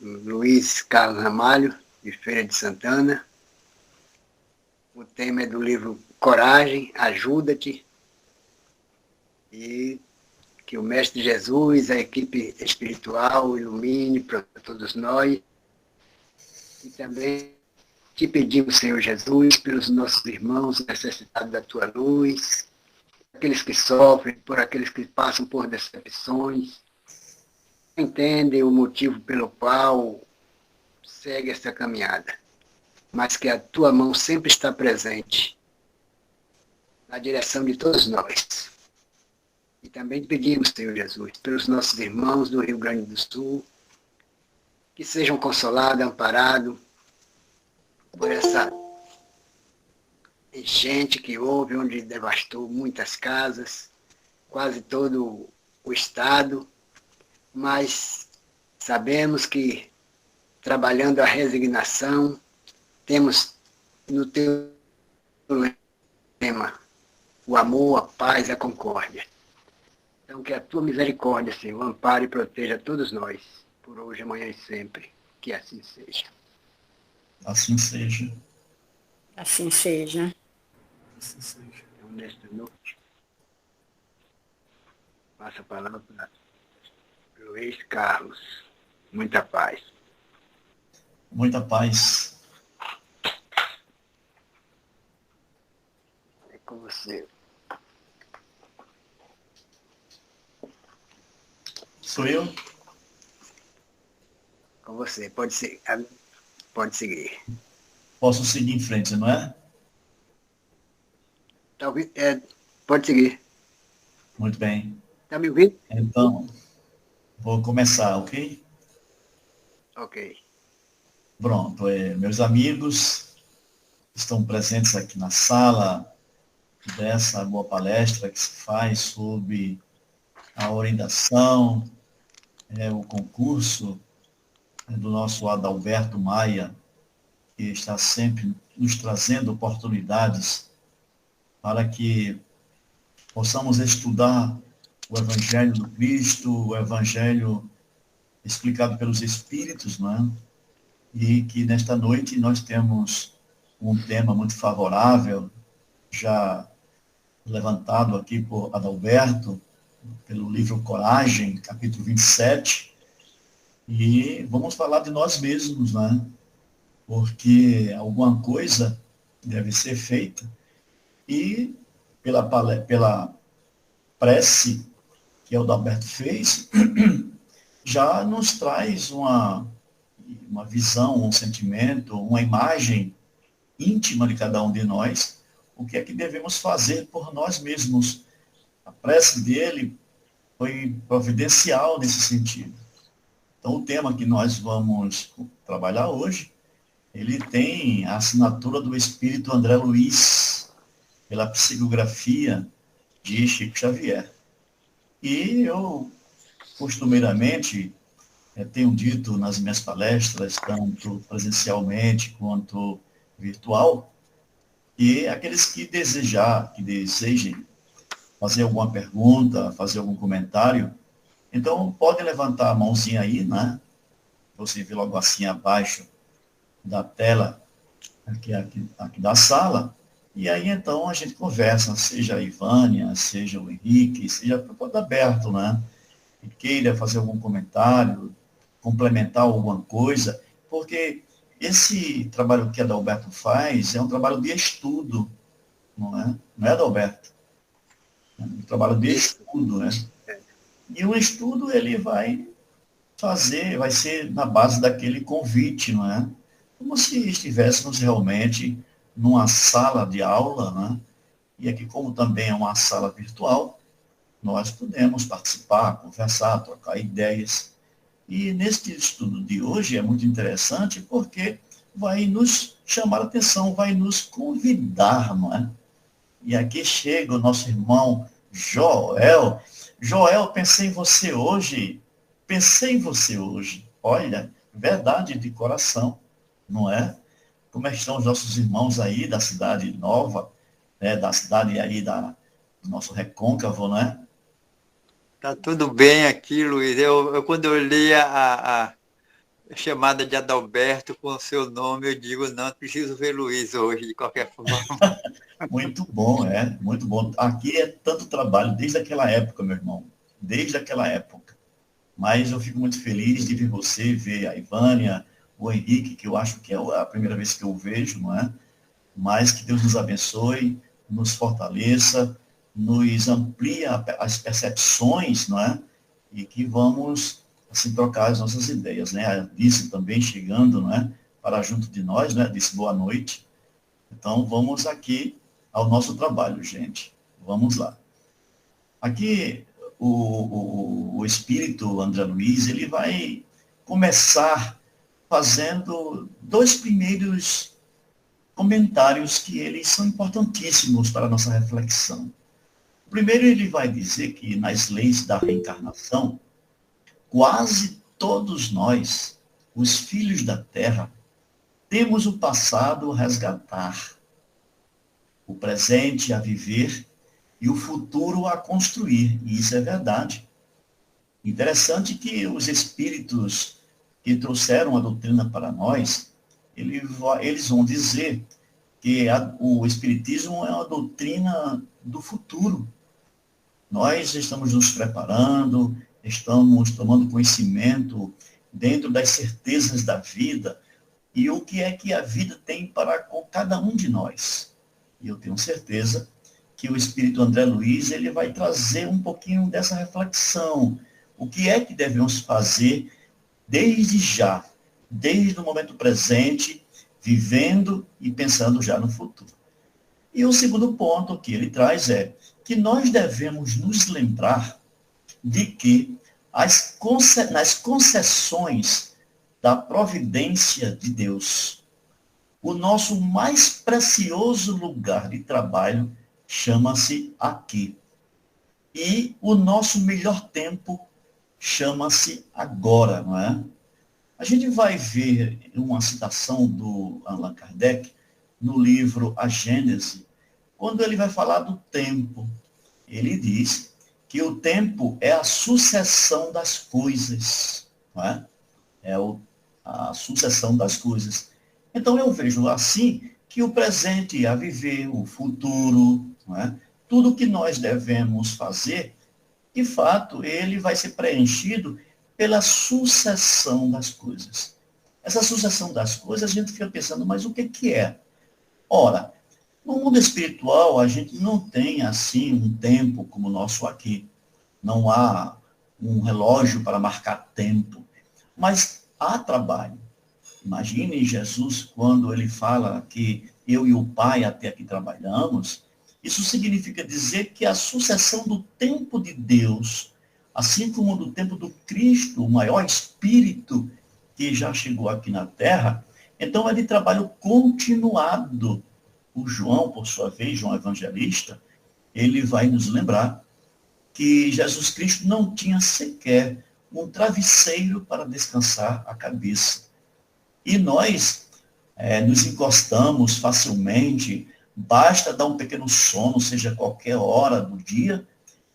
Luiz Carlos Ramalho, de Feira de Santana. O tema é do livro Coragem, Ajuda-te. E que o Mestre Jesus, a equipe espiritual, ilumine para todos nós. E também te pedimos, Senhor Jesus, pelos nossos irmãos necessitados da tua luz, aqueles que sofrem, por aqueles que passam por decepções, entendem o motivo pelo qual segue essa caminhada, mas que a tua mão sempre está presente na direção de todos nós. E também pedimos, Senhor Jesus, pelos nossos irmãos do Rio Grande do Sul, que sejam consolados, amparados por essa enchente que houve, onde devastou muitas casas, quase todo o estado, mas sabemos que, trabalhando a resignação, temos no teu lema o amor, a paz e a concórdia. Então, que a tua misericórdia, Senhor, ampare e proteja todos nós, por hoje, amanhã e sempre. Que assim seja. Assim seja. Assim seja. Assim seja. Então, nesta noite, passo a palavra para Luiz Carlos. Muita paz. Muita paz. É com você. Sou eu? Com você. Pode seguir. Posso seguir em frente, não é? Talvez, pode seguir. Muito bem. Está me ouvindo? Então, vou começar, ok? Ok. Pronto. Meus amigos estão presentes aqui na sala dessa boa palestra que se faz sobre a orientação, o concurso do nosso Adalberto Maia, que está sempre nos trazendo oportunidades para que possamos estudar o Evangelho do Cristo, o Evangelho explicado pelos Espíritos, não é? E que nesta noite nós temos um tema muito favorável, já levantado aqui por Adalberto, pelo livro Coragem, capítulo 27, e vamos falar de nós mesmos, né? Porque alguma coisa deve ser feita, e pela prece que o Adalberto fez, já nos traz uma visão, um sentimento, uma imagem íntima de cada um de nós, o que é que devemos fazer por nós mesmos. A prece dele foi providencial nesse sentido. Então, o tema que nós vamos trabalhar hoje, ele tem a assinatura do Espírito André Luiz, pela psicografia de Chico Xavier. E eu, costumeiramente, tenho dito nas minhas palestras, tanto presencialmente quanto virtual, e aqueles que desejem fazer alguma pergunta, fazer algum comentário, então podem levantar a mãozinha aí, né? Você vê logo assim abaixo da tela aqui da sala, e aí então a gente conversa, seja a Ivânia, seja o Henrique, seja todo aberto, né? Que queira fazer algum comentário, complementar alguma coisa, porque esse trabalho que a Adalberto faz é um trabalho de estudo, não é? Não é, Adalberto? É um trabalho de estudo, né? E o estudo, ele vai ser na base daquele convite, não é? Como se estivéssemos realmente numa sala de aula, né? E aqui, como também é uma sala virtual, nós podemos participar, conversar, trocar ideias. E neste estudo de hoje é muito interessante porque vai nos chamar a atenção, vai nos convidar, não é? E aqui chega o nosso irmão Joel. Joel, pensei em você hoje. Pensei em você hoje. Olha, verdade de coração, não é? Como é que estão os nossos irmãos aí da cidade nova, né? Da cidade aí do nosso recôncavo, não é? Tá tudo bem aqui, Luiz. Eu quando eu li chamada de Adalberto com o seu nome, eu digo, não preciso ver Luiz hoje, de qualquer forma. Muito bom, muito bom. Aqui é tanto trabalho desde aquela época, meu irmão, desde aquela época. Mas eu fico muito feliz de ver você, ver a Ivânia, o Henrique, que eu acho que é a primeira vez que eu vejo, não é? Mas que Deus nos abençoe, nos fortaleça, nos amplie as percepções, não é? E que vamos, assim, trocar as nossas ideias, né? A Alice também chegando, não é? Para junto de nós, né? Disse boa noite. Então, vamos aqui ao nosso trabalho, gente. Vamos lá. Aqui, o espírito André Luiz, ele vai começar fazendo dois primeiros comentários que eles são importantíssimos para a nossa reflexão. Primeiro, ele vai dizer que nas leis da reencarnação, quase todos nós, os filhos da Terra, temos o passado a resgatar, o presente a viver e o futuro a construir. E isso é verdade. Interessante que os espíritos que trouxeram a doutrina para nós, eles vão dizer que o espiritismo é uma doutrina do futuro. Nós estamos nos preparando, estamos tomando conhecimento dentro das certezas da vida e o que é que a vida tem para com cada um de nós. E eu tenho certeza que o espírito André Luiz, ele vai trazer um pouquinho dessa reflexão. O que é que devemos fazer desde já, desde o momento presente, vivendo e pensando já no futuro. E o segundo ponto que ele traz é que nós devemos nos lembrar de que nas concessões da providência de Deus, o nosso mais precioso lugar de trabalho chama-se aqui. E o nosso melhor tempo chama-se agora, não é? A gente vai ver uma citação do Allan Kardec no livro A Gênese, quando ele vai falar do tempo. Ele diz que o tempo é a sucessão das coisas, não é? A sucessão das coisas. Então eu vejo assim que o presente a viver, o futuro, não é? Tudo que nós devemos fazer, de fato, ele vai ser preenchido pela sucessão das coisas. Essa sucessão das coisas, a gente fica pensando, mas o que é? Ora, no mundo espiritual, a gente não tem, assim, um tempo como o nosso aqui. Não há um relógio para marcar tempo. Mas há trabalho. Imagine Jesus, quando ele fala que eu e o Pai até aqui trabalhamos, isso significa dizer que a sucessão do tempo de Deus, assim como do tempo do Cristo, o maior Espírito que já chegou aqui na Terra, então é de trabalho continuado. O João, por sua vez, João Evangelista, ele vai nos lembrar que Jesus Cristo não tinha sequer um travesseiro para descansar a cabeça. E nós nos encostamos facilmente, basta dar um pequeno sono, seja qualquer hora do dia,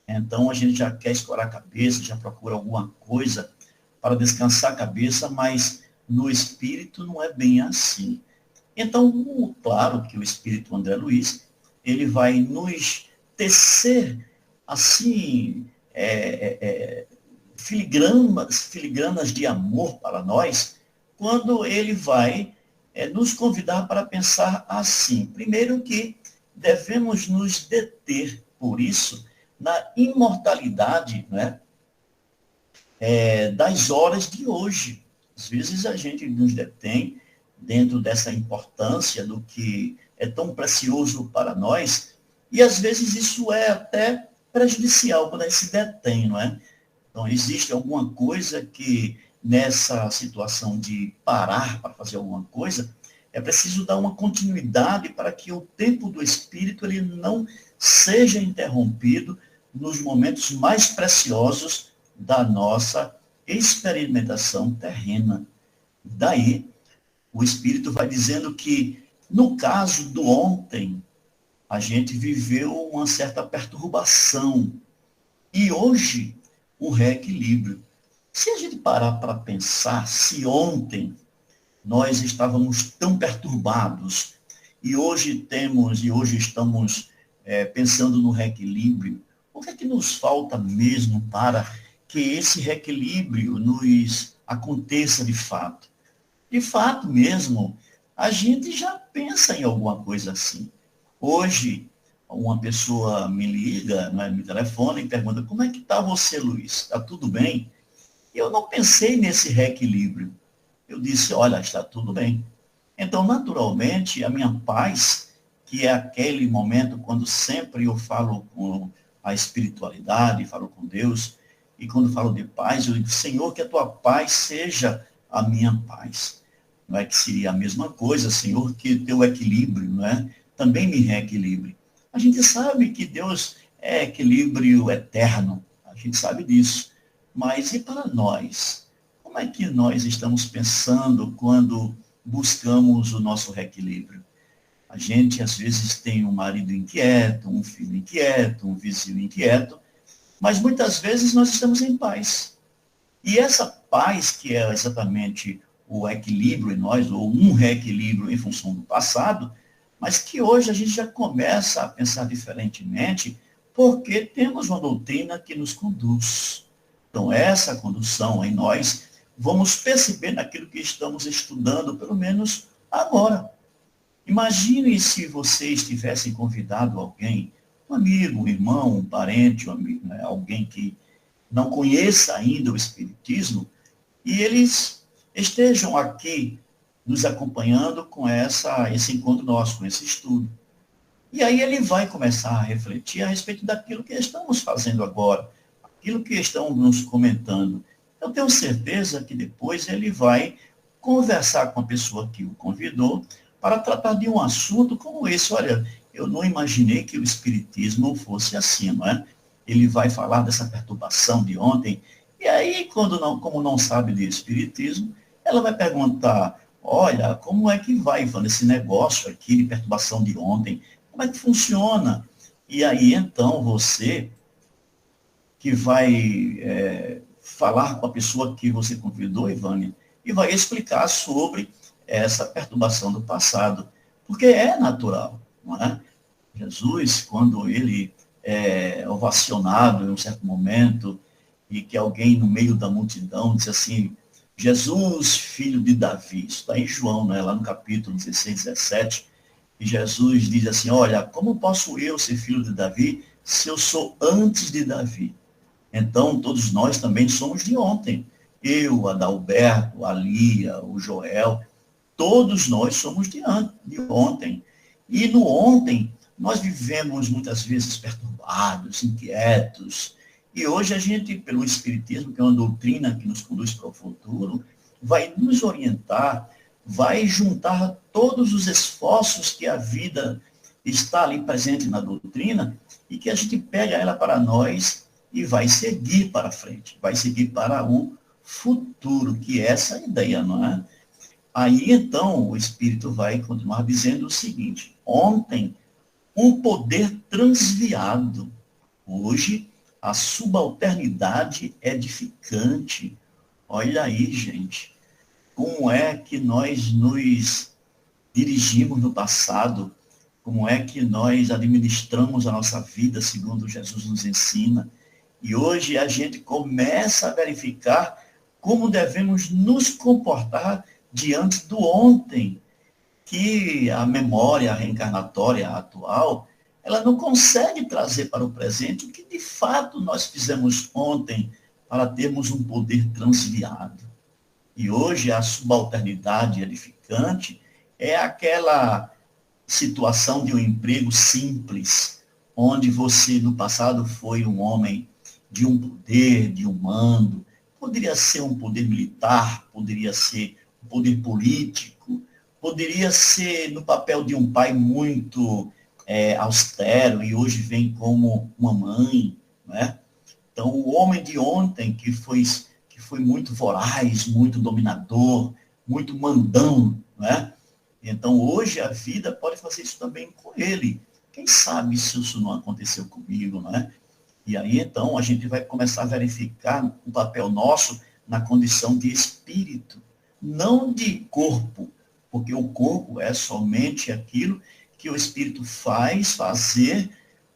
então a gente já quer escorar a cabeça, já procura alguma coisa para descansar a cabeça, mas no espírito não é bem assim. Então, claro que o espírito André Luiz, ele vai nos tecer, assim, filigranas de amor para nós, quando ele vai nos convidar para pensar assim. Primeiro que devemos nos deter, por isso, na imortalidade, né, das horas de hoje. Às vezes a gente nos detém dentro dessa importância do que é tão precioso para nós, e às vezes isso é até prejudicial quando a gente se detém, não é? Então, existe alguma coisa que, nessa situação de parar para fazer alguma coisa, é preciso dar uma continuidade para que o tempo do Espírito ele não seja interrompido nos momentos mais preciosos da nossa experimentação terrena. Daí, o Espírito vai dizendo que, no caso do ontem, a gente viveu uma certa perturbação. E hoje, o reequilíbrio. Se a gente parar para pensar, se ontem nós estávamos tão perturbados e hoje estamos pensando no reequilíbrio, o que é que nos falta mesmo para que esse reequilíbrio nos aconteça de fato? De fato mesmo, a gente já pensa em alguma coisa assim. Hoje, uma pessoa me liga, né, me telefona e pergunta: como é que está você, Luiz? Está tudo bem? Eu não pensei nesse reequilíbrio. Eu disse: olha, está tudo bem. Então, naturalmente, a minha paz, que é aquele momento quando sempre eu falo com a espiritualidade, falo com Deus, e quando falo de paz, eu digo: Senhor, que a tua paz seja a minha paz. Não é que seria a mesma coisa, Senhor, que o teu equilíbrio, não é? Também me reequilibre. A gente sabe que Deus é equilíbrio eterno, a gente sabe disso. Mas e para nós? Como é que nós estamos pensando quando buscamos o nosso reequilíbrio? A gente, às vezes, tem um marido inquieto, um filho inquieto, um vizinho inquieto, mas muitas vezes nós estamos em paz. E essa paz, que é exatamente o equilíbrio em nós, ou um reequilíbrio em função do passado, mas que hoje a gente já começa a pensar diferentemente, porque temos uma doutrina que nos conduz. Então, essa condução em nós, vamos perceber naquilo que estamos estudando, pelo menos agora. Imagine se você estivesse convidado alguém, um amigo, um irmão, um parente, um amigo, né, alguém que não conheça ainda o Espiritismo, e eles estejam aqui nos acompanhando com esse encontro nosso, com esse estudo. E aí ele vai começar a refletir a respeito daquilo que estamos fazendo agora, aquilo que estão nos comentando. Eu tenho certeza que depois ele vai conversar com a pessoa que o convidou para tratar de um assunto como esse. Olha, eu não imaginei que o Espiritismo fosse assim, não é? Ele vai falar dessa perturbação de ontem, e aí, como não sabe de Espiritismo, ela vai perguntar: olha, como é que vai, Ivan, esse negócio aqui de perturbação de ontem? Como é que funciona? E aí, então, você que vai falar com a pessoa que você convidou, Ivânia, e vai explicar sobre essa perturbação do passado, porque é natural, não é? Jesus, quando ele é ovacionado em um certo momento, e que alguém no meio da multidão diz assim: Jesus, filho de Davi, isso está em João, né, lá no capítulo 16, 17, e Jesus diz assim: olha, como posso eu ser filho de Davi se eu sou antes de Davi? Então, todos nós também somos de ontem. Eu, Adalberto, a Lia, o Joel, todos nós somos de ontem. E no ontem, nós vivemos muitas vezes perturbados, inquietos. E hoje a gente, pelo Espiritismo, que é uma doutrina que nos conduz para o futuro, vai nos orientar, vai juntar todos os esforços que a vida está ali presente na doutrina e que a gente pega ela para nós e vai seguir para frente, vai seguir para o futuro, que é essa ideia, não é? Aí, então, o Espírito vai continuar dizendo o seguinte: ontem, um poder transviado, hoje, a subalternidade edificante. Olha aí, gente, como é que nós nos dirigimos no passado, como é que nós administramos a nossa vida segundo Jesus nos ensina. E hoje a gente começa a verificar como devemos nos comportar diante do ontem, que a memória reencarnatória atual, ela não consegue trazer para o presente o que de fato nós fizemos ontem para termos um poder transviado. E hoje a subalternidade edificante é aquela situação de um emprego simples, onde você no passado foi um homem de um poder, de um mando, poderia ser um poder militar, poderia ser um poder político, poderia ser no papel de um pai muito austero e hoje vem como uma mãe, né? Então, o homem de ontem, que foi muito voraz, muito dominador, muito mandão, né? Então, hoje a vida pode fazer isso também com ele. Quem sabe se isso não aconteceu comigo, não é? E aí, então, a gente vai começar a verificar o papel nosso na condição de espírito, não de corpo, porque o corpo é somente aquilo que o espírito fazer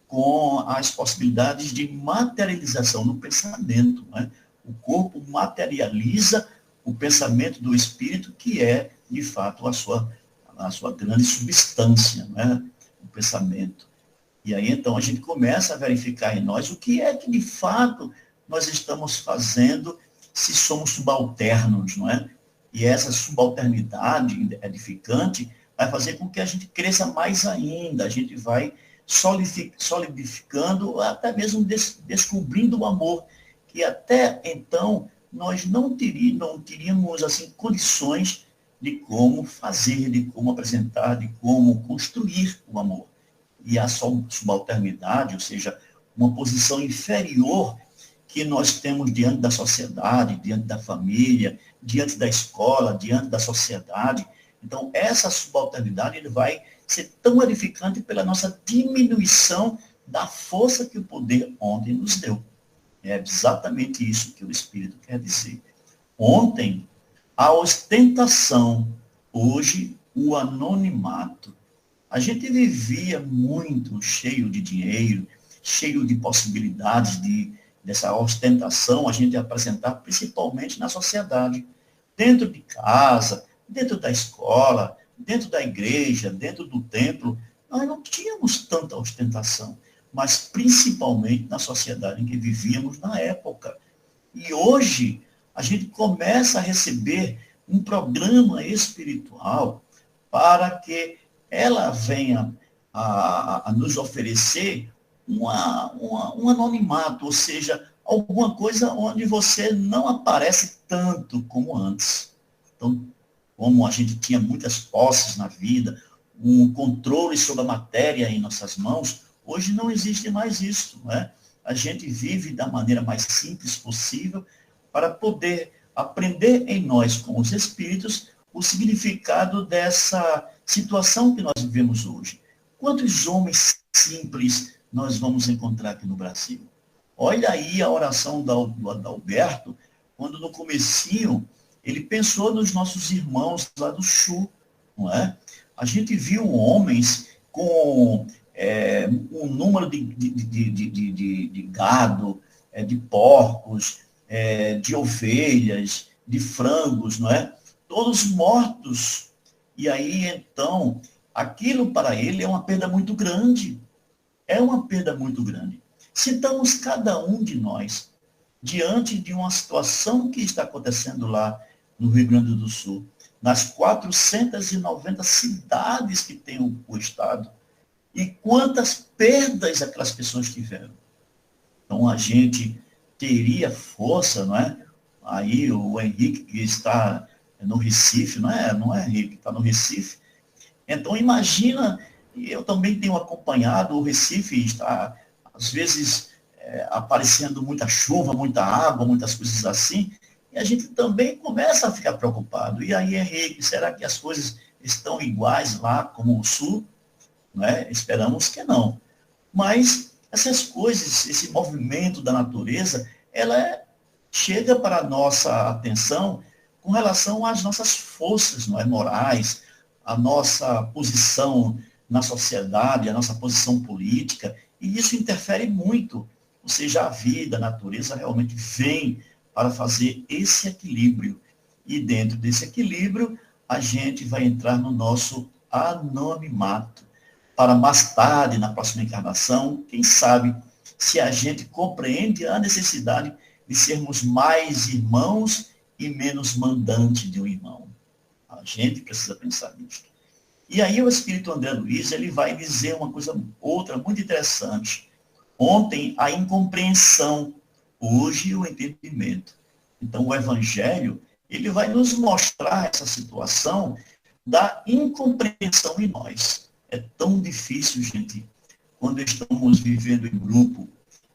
com as possibilidades de materialização no pensamento. Né? O corpo materializa o pensamento do espírito, que é, de fato, a sua grande substância, né? O pensamento. E aí, então, a gente começa a verificar em nós o que é que, de fato, nós estamos fazendo se somos subalternos, não é? E essa subalternidade edificante vai fazer com que a gente cresça mais ainda, a gente vai solidificando, até mesmo descobrindo o amor, que até então nós não teríamos assim, condições de como fazer, de como apresentar, de como construir o amor. E a subalternidade, ou seja, uma posição inferior que nós temos diante da sociedade, diante da família, diante da escola, diante da sociedade. Então, essa subalternidade ele vai ser tão edificante pela nossa diminuição da força que o poder ontem nos deu. É exatamente isso que o Espírito quer dizer. Ontem, a ostentação, hoje, o anonimato. A gente vivia muito cheio de dinheiro, cheio de possibilidades dessa ostentação, a gente apresentar principalmente na sociedade. Dentro de casa, dentro da escola, dentro da igreja, dentro do templo, nós não tínhamos tanta ostentação, mas principalmente na sociedade em que vivíamos na época. E hoje, a gente começa a receber um programa espiritual para que ela venha a nos oferecer um anonimato, ou seja, alguma coisa onde você não aparece tanto como antes. Então, como a gente tinha muitas posses na vida, um controle sobre a matéria em nossas mãos, hoje não existe mais isso, não é? A gente vive da maneira mais simples possível para poder aprender em nós, com os espíritos, o significado dessa situação que nós vivemos hoje. Quantos homens simples nós vamos encontrar aqui no Brasil? Olha aí a oração do Adalberto, quando no comecinho ele pensou nos nossos irmãos lá do Sul, não é? A gente viu homens com um número de gado, de porcos, de ovelhas, de frangos, não é? Todos mortos. E aí, então, aquilo para ele é uma perda muito grande. É uma perda muito grande. Se estamos cada um de nós diante de uma situação que está acontecendo lá no Rio Grande do Sul, nas 490 cidades que tem o Estado, e quantas perdas aquelas pessoas tiveram. Então, a gente teria força, não é? Aí o Henrique, que está no Recife, não é Henrique, está no Recife. Então, imagina, eu também tenho acompanhado o Recife, está, às vezes, aparecendo muita chuva, muita água, muitas coisas assim, e a gente também começa a ficar preocupado. E aí, Henrique, será que as coisas estão iguais lá como o Sul? Não é? Esperamos que não. Mas essas coisas, esse movimento da natureza, ela chega para a nossa atenção com relação às nossas forças, não é, morais, a nossa posição na sociedade, a nossa posição política, e isso interfere muito. Ou seja, a vida, a natureza realmente vem para fazer esse equilíbrio. E dentro desse equilíbrio, a gente vai entrar no nosso anonimato. Para mais tarde, na próxima encarnação, quem sabe, se a gente compreende a necessidade de sermos mais irmãos e menos mandante de um irmão. A gente precisa pensar nisso. E aí o Espírito André Luiz, ele vai dizer uma coisa, outra muito interessante. Ontem, a incompreensão, hoje o entendimento. Então, o Evangelho, ele vai nos mostrar essa situação da incompreensão em nós. É tão difícil, gente, quando estamos vivendo em grupo,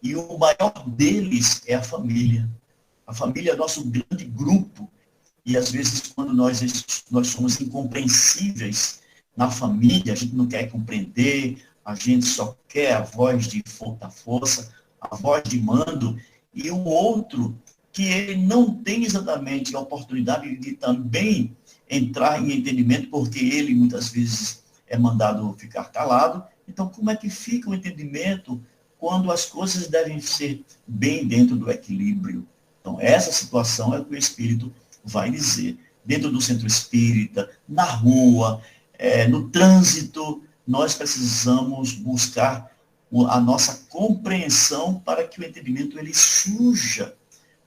e o maior deles é a família. A família é nosso grande grupo, e às vezes quando nós somos incompreensíveis na família, a gente não quer compreender, a gente só quer a voz de força, a voz de mando, e o outro que ele não tem exatamente a oportunidade de também entrar em entendimento, porque ele muitas vezes é mandado ficar calado. Então, como é que fica o entendimento quando as coisas devem ser bem dentro do equilíbrio? Então, essa situação é o que o Espírito vai dizer. Dentro do centro espírita, na rua, no trânsito, nós precisamos buscar a nossa compreensão para que o entendimento ele surja,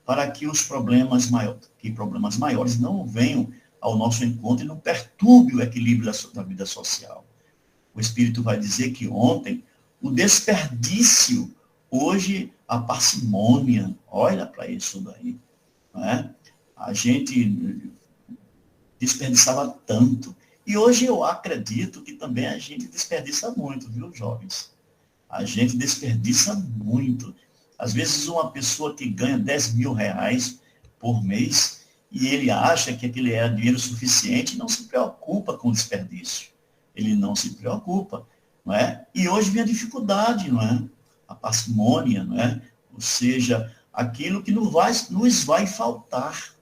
para que os problemas maiores não venham ao nosso encontro e não perturbe o equilíbrio da vida social. O Espírito vai dizer que ontem o desperdício, hoje a parcimônia, olha para isso daí. Não é? A gente desperdiçava tanto. E hoje eu acredito que também a gente desperdiça muito, viu, jovens? A gente desperdiça muito. Às vezes uma pessoa que ganha 10 mil reais por mês e ele acha que aquele é dinheiro suficiente e não se preocupa com o desperdício. Ele não se preocupa, não é? E hoje vem a dificuldade, não é? A parcimônia, não é? Ou seja, aquilo que nos vai faltar.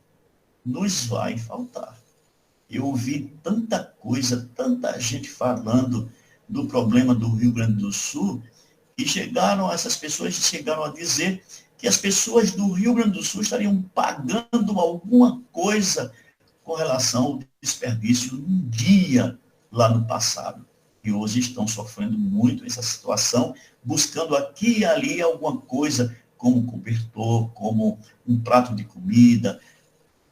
Nos vai faltar. Eu ouvi tanta coisa, tanta gente falando do problema do Rio Grande do Sul, e essas pessoas chegaram a dizer que as pessoas do Rio Grande do Sul estariam pagando alguma coisa com relação ao desperdício num dia lá no passado. E hoje estão sofrendo muito essa situação, buscando aqui e ali alguma coisa, como cobertor, como um prato de comida.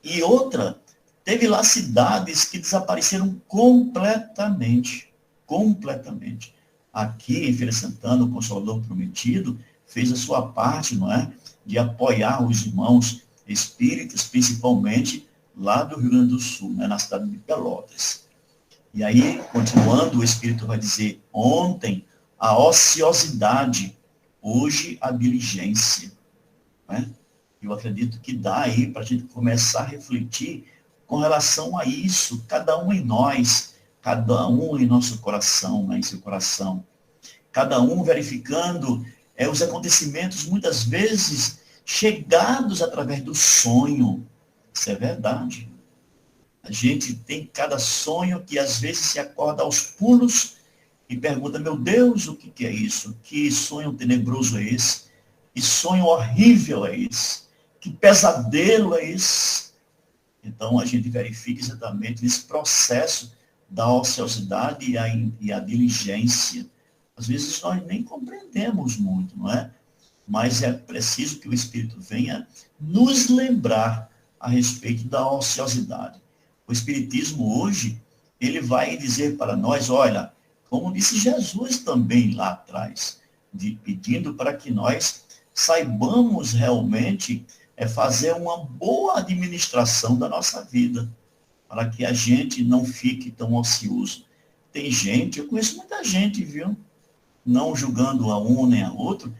E outra, teve lá cidades que desapareceram completamente. Completamente. Aqui em Feira de Santana, o Consolador Prometido fez a sua parte, não é? De apoiar os irmãos espíritas, principalmente lá do Rio Grande do Sul, né? Na cidade de Pelotas. E aí, continuando, o Espírito vai dizer, ontem a ociosidade, hoje a diligência. Né? Eu acredito que dá aí para a gente começar a refletir com relação a isso, cada um em nós, cada um em nosso coração, né, em seu coração. Cada um verificando os acontecimentos, muitas vezes, chegados através do sonho. Isso é verdade. A gente tem cada sonho que, às vezes, se acorda aos pulos e pergunta, meu Deus, o que é isso? Que sonho tenebroso é esse? Que sonho horrível é esse? Que pesadelo é esse? Então, a gente verifica exatamente esse processo da ociosidade e a diligência. Às vezes, nós nem compreendemos muito, não é? Mas é preciso que o Espírito venha nos lembrar a respeito da ociosidade. O Espiritismo hoje, ele vai dizer para nós, olha, como disse Jesus também lá atrás, pedindo para que nós saibamos realmente fazer uma boa administração da nossa vida, para que a gente não fique tão ocioso. Tem gente, eu conheço muita gente, viu? Não julgando a um nem a outro,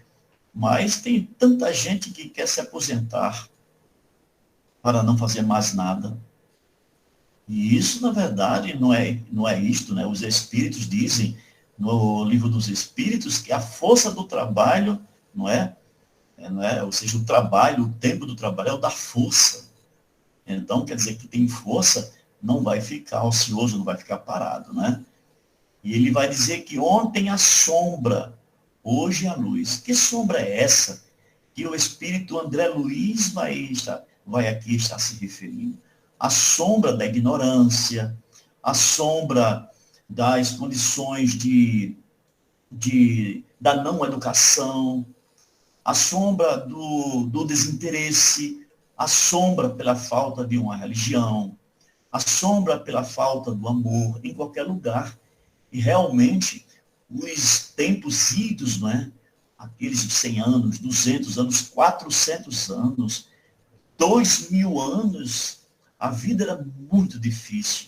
mas tem tanta gente que quer se aposentar para não fazer mais nada. E isso, na verdade, não é isto, né? Os Espíritos dizem, no livro dos Espíritos, que a força do trabalho, não é? Ou seja, o trabalho, o tempo do trabalho é o da força. Então, quer dizer que tem força, não vai ficar ocioso, não vai ficar parado, né? E ele vai dizer que ontem a sombra, hoje a luz. Que sombra é essa que o Espírito André Luiz vai aqui estar se referindo? A sombra da ignorância, a sombra das condições da não educação, a sombra do desinteresse, a sombra pela falta de uma religião, a sombra pela falta do amor em qualquer lugar. E realmente, os tempos idos, não é? Aqueles de 100 anos, 200 anos, 400 anos, 2000 anos, a vida era muito difícil.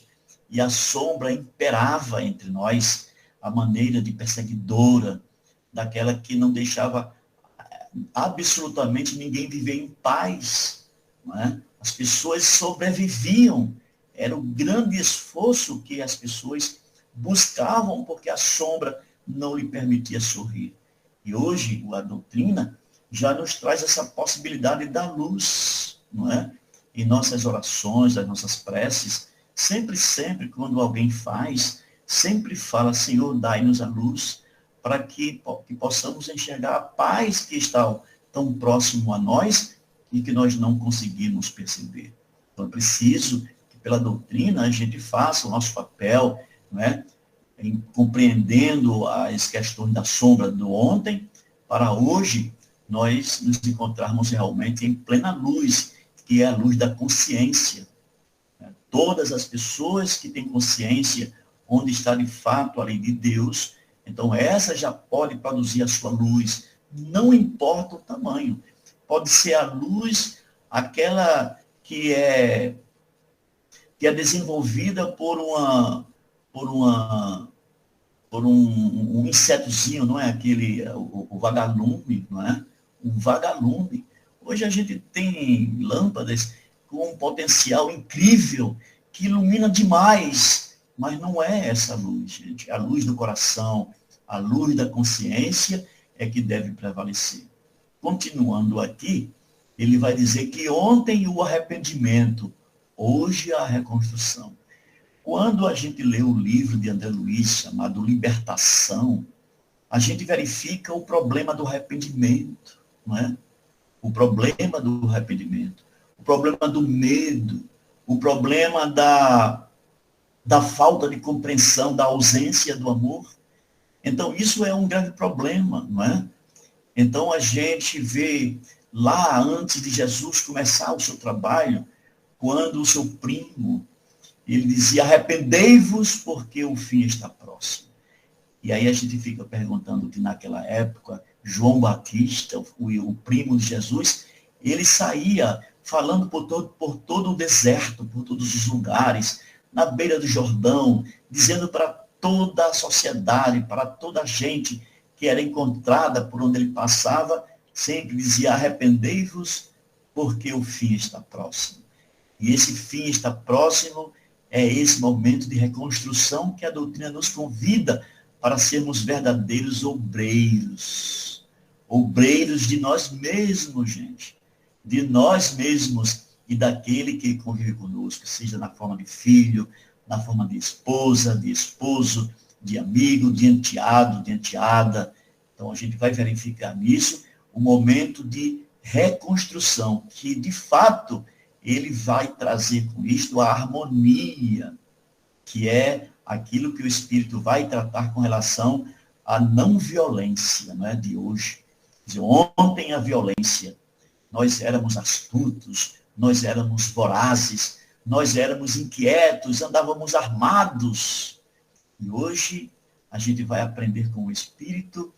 E a sombra imperava entre nós, a maneira de perseguidora, daquela que não deixava absolutamente ninguém viver em paz. Não é? As pessoas sobreviviam. Era o grande esforço que as pessoas buscavam, porque a sombra não lhe permitia sorrir. E hoje, a doutrina já nos traz essa possibilidade da luz. não é? Em nossas orações, as nossas preces, sempre, quando alguém faz, sempre fala, Senhor, dai-nos a luz, para que possamos enxergar a paz que está tão próximo a nós e que nós não conseguimos perceber. Então, é preciso que, pela doutrina, a gente faça o nosso papel, não é? Compreendendo as questões da sombra do ontem, para hoje nós nos encontrarmos realmente em plena luz, que é a luz da consciência. Todas as pessoas que têm consciência onde está de fato a lei de Deus, então essa já pode produzir a sua luz, não importa o tamanho. Pode ser a luz, aquela que é desenvolvida por um insetozinho, não é? O vagalume, não é? Um vagalume. Hoje a gente tem lâmpadas com um potencial incrível, que ilumina demais, mas não é essa luz, gente. A luz do coração, a luz da consciência é que deve prevalecer. Continuando aqui, ele vai dizer que ontem o arrependimento, hoje a reconstrução. Quando a gente lê o livro de André Luiz, chamado Libertação, a gente verifica o problema do arrependimento, não é? O problema do arrependimento, o problema do medo, o problema da falta de compreensão, da ausência do amor. Então, isso é um grande problema, não é? Então, a gente vê lá, antes de Jesus começar o seu trabalho, quando o seu primo, ele dizia, arrependei-vos porque o fim está próximo. E aí a gente fica perguntando que naquela época, João Batista, o primo de Jesus, ele saía falando por todo o deserto, por todos os lugares, na beira do Jordão, dizendo para toda a sociedade, para toda a gente que era encontrada por onde ele passava, sempre dizia, arrependei-vos porque o fim está próximo. E esse fim está próximo, é esse momento de reconstrução que a doutrina nos convida para sermos verdadeiros obreiros. Obreiros de nós mesmos, gente. De nós mesmos e daquele que convive conosco, seja na forma de filho, na forma de esposa, de esposo, de amigo, de enteado, de enteada. Então, a gente vai verificar nisso o momento de reconstrução, que, de fato, ele vai trazer com isto a harmonia, que é aquilo que o Espírito vai tratar com relação à não violência, não é, de hoje. Quer dizer, ontem a violência, nós éramos astutos, nós éramos vorazes, nós éramos inquietos, andávamos armados. E hoje a gente vai aprender com o Espírito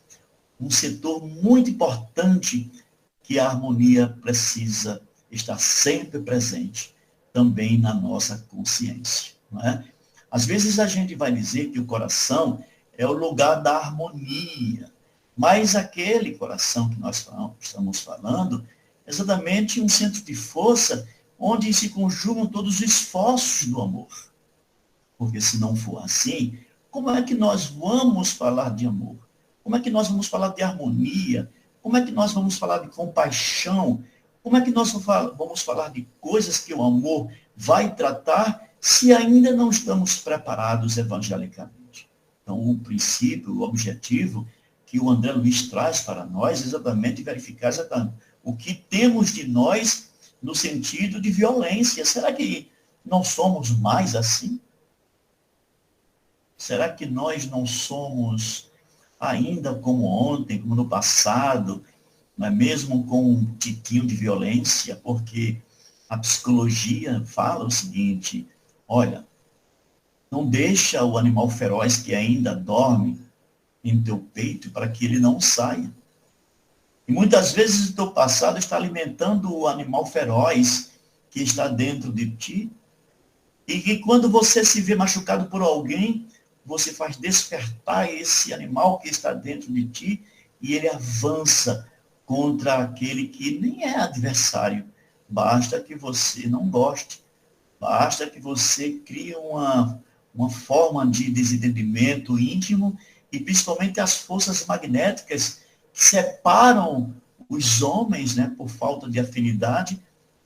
um setor muito importante que a harmonia precisa estar sempre presente, também na nossa consciência. Não é? Às vezes a gente vai dizer que o coração é o lugar da harmonia, mas aquele coração que nós estamos falando é exatamente um centro de força onde se conjugam todos os esforços do amor. Porque se não for assim, como é que nós vamos falar de amor? Como é que nós vamos falar de harmonia? Como é que nós vamos falar de compaixão? Como é que nós vamos falar de coisas que o amor vai tratar se ainda não estamos preparados evangelicamente? Então, o princípio, o objetivo que o André Luiz traz para nós é exatamente verificar exatamente o que temos de nós no sentido de violência. Será que não somos mais assim? Será que nós não somos ainda como ontem, como no passado, não é mesmo com um tiquinho de violência? Porque a psicologia fala o seguinte, olha, não deixa o animal feroz que ainda dorme em teu peito para que ele não saia. E muitas vezes o teu passado está alimentando o animal feroz que está dentro de ti, e que quando você se vê machucado por alguém, você faz despertar esse animal que está dentro de ti, e ele avança contra aquele que nem é adversário. Basta que você não goste, basta que você crie uma forma de desentendimento íntimo, e principalmente as forças magnéticas que separam os homens, né, por falta de afinidade,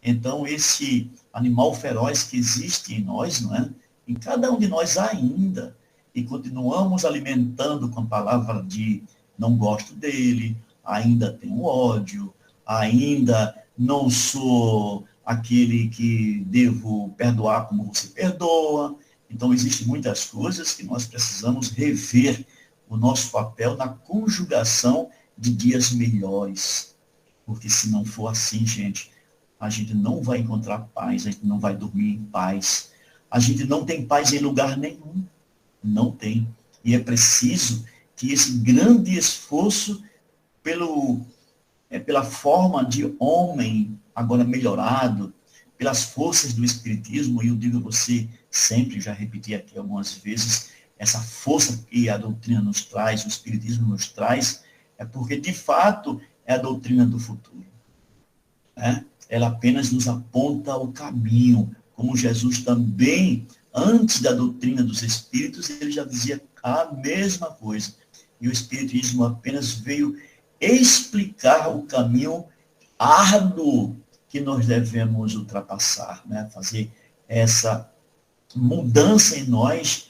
Então, esse animal feroz que existe em nós, não é? Em cada um de nós ainda, e continuamos alimentando com a palavra de não gosto dele, ainda tenho ódio, ainda não sou aquele que devo perdoar como você perdoa. Então, existem muitas coisas que nós precisamos rever o nosso papel na conjugação de dias melhores. Porque se não for assim, gente, a gente não vai encontrar paz, a gente não vai dormir em paz. A gente não tem paz em lugar nenhum. Não tem. E é preciso que esse grande esforço pela forma de homem agora melhorado, pelas forças do Espiritismo, e eu digo a você, sempre, já repeti aqui algumas vezes, essa força que a doutrina nos traz, o Espiritismo nos traz, é porque, de fato, é a doutrina do futuro. Né? Ela apenas nos aponta o caminho, como Jesus também, antes da doutrina dos Espíritos, ele já dizia a mesma coisa. E o Espiritismo apenas veio explicar o caminho árduo que nós devemos ultrapassar, né? Fazer essa mudança em nós,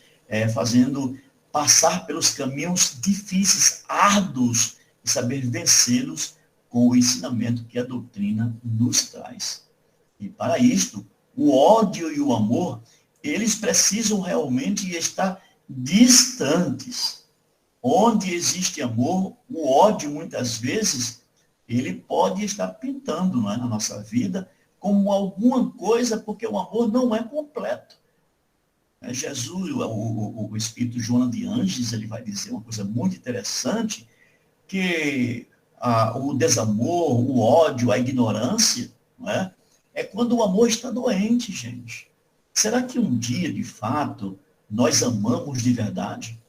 fazendo passar pelos caminhos difíceis, árduos, e saber vencê-los com o ensinamento que a doutrina nos traz. E para isto, o ódio e o amor, eles precisam realmente estar distantes. Onde existe amor, o ódio, muitas vezes, ele pode estar pintando, não é, na nossa vida como alguma coisa, porque o amor não é completo. Jesus, o Espírito Joana de Anges, ele vai dizer uma coisa muito interessante, que o desamor, o ódio, a ignorância, não é? É quando o amor está doente, gente. Será que um dia, de fato, nós amamos de verdade?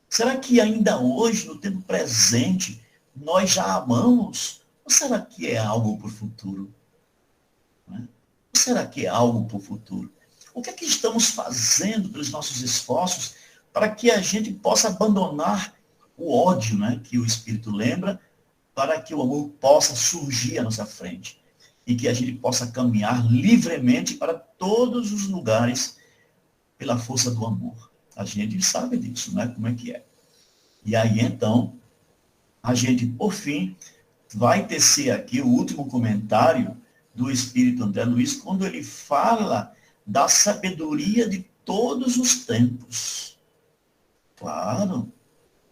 Será que ainda hoje, no tempo presente, nós já amamos? Ou será que é algo para o futuro? Não é? Ou será que é algo para o futuro? O que é que estamos fazendo pelos nossos esforços para que a gente possa abandonar o ódio, né, que o Espírito lembra, para que o amor possa surgir à nossa frente e que a gente possa caminhar livremente para todos os lugares pela força do amor. A gente sabe disso, né? Como é que é. E aí, então, a gente, por fim, vai tecer aqui o último comentário do Espírito André Luiz, quando ele fala da sabedoria de todos os tempos. Claro,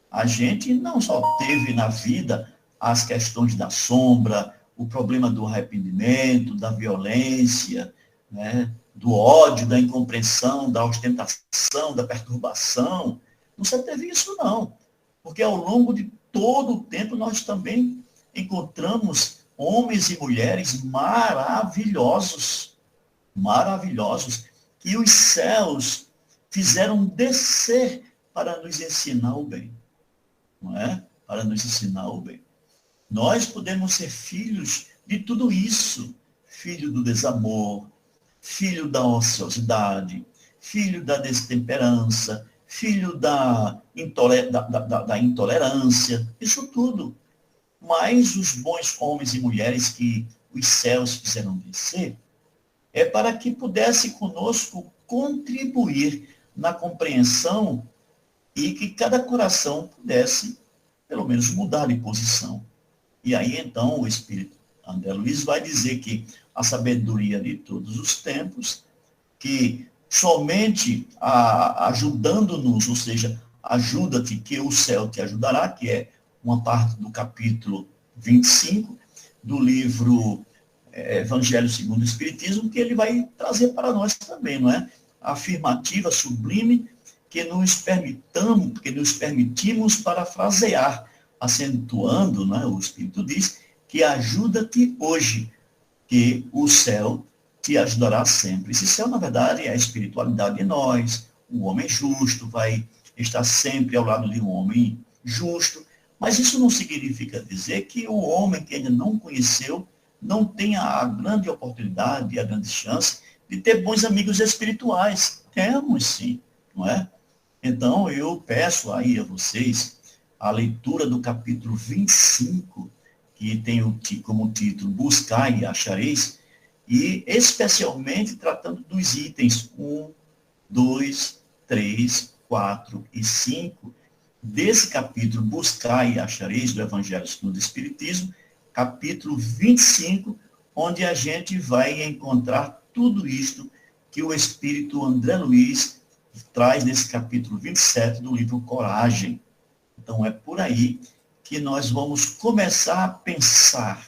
a gente não só teve na vida as questões da sombra, o problema do arrependimento, da violência, né, do ódio, da incompreensão, da ostentação, da perturbação. Não só teve isso, não. Porque ao longo de todo o tempo nós também encontramos homens e mulheres maravilhosos, maravilhosos, que os céus fizeram descer para nos ensinar o bem. Não é? Para nos ensinar o bem. Nós podemos ser filhos de tudo isso. Filho do desamor, filho da ociosidade, filho da destemperança, filho da intolerância, isso tudo. Mas os bons homens e mulheres que os céus fizeram descer, é para que pudesse conosco contribuir na compreensão e que cada coração pudesse, pelo menos, mudar de posição. E aí, então, o Espírito André Luiz vai dizer que a sabedoria de todos os tempos, que somente ajudando-nos, ou seja, ajuda-te que o céu te ajudará, que é uma parte do capítulo 25 do livro Evangelho segundo o Espiritismo, que ele vai trazer para nós também, não é? A afirmativa sublime que nos permitimos parafrasear, acentuando, né, o Espírito diz, que ajuda-te hoje, que o céu te ajudará sempre. Esse céu, na verdade, é a espiritualidade de nós. O homem justo vai estar sempre ao lado de um homem justo, mas isso não significa dizer que o homem que ainda não conheceu não tenha a grande oportunidade e a grande chance de ter bons amigos espirituais. Temos sim, não é? Então, eu peço aí a vocês a leitura do capítulo 25, que tem como título Buscai e Achareis, e especialmente tratando dos itens 1, 2, 3, 4 e 5 desse capítulo Buscai e Achareis do Evangelho segundo o Espiritismo, capítulo 25, onde a gente vai encontrar tudo isto que o Espírito André Luiz traz nesse capítulo 27 do livro Coragem. Então é por aí que nós vamos começar a pensar,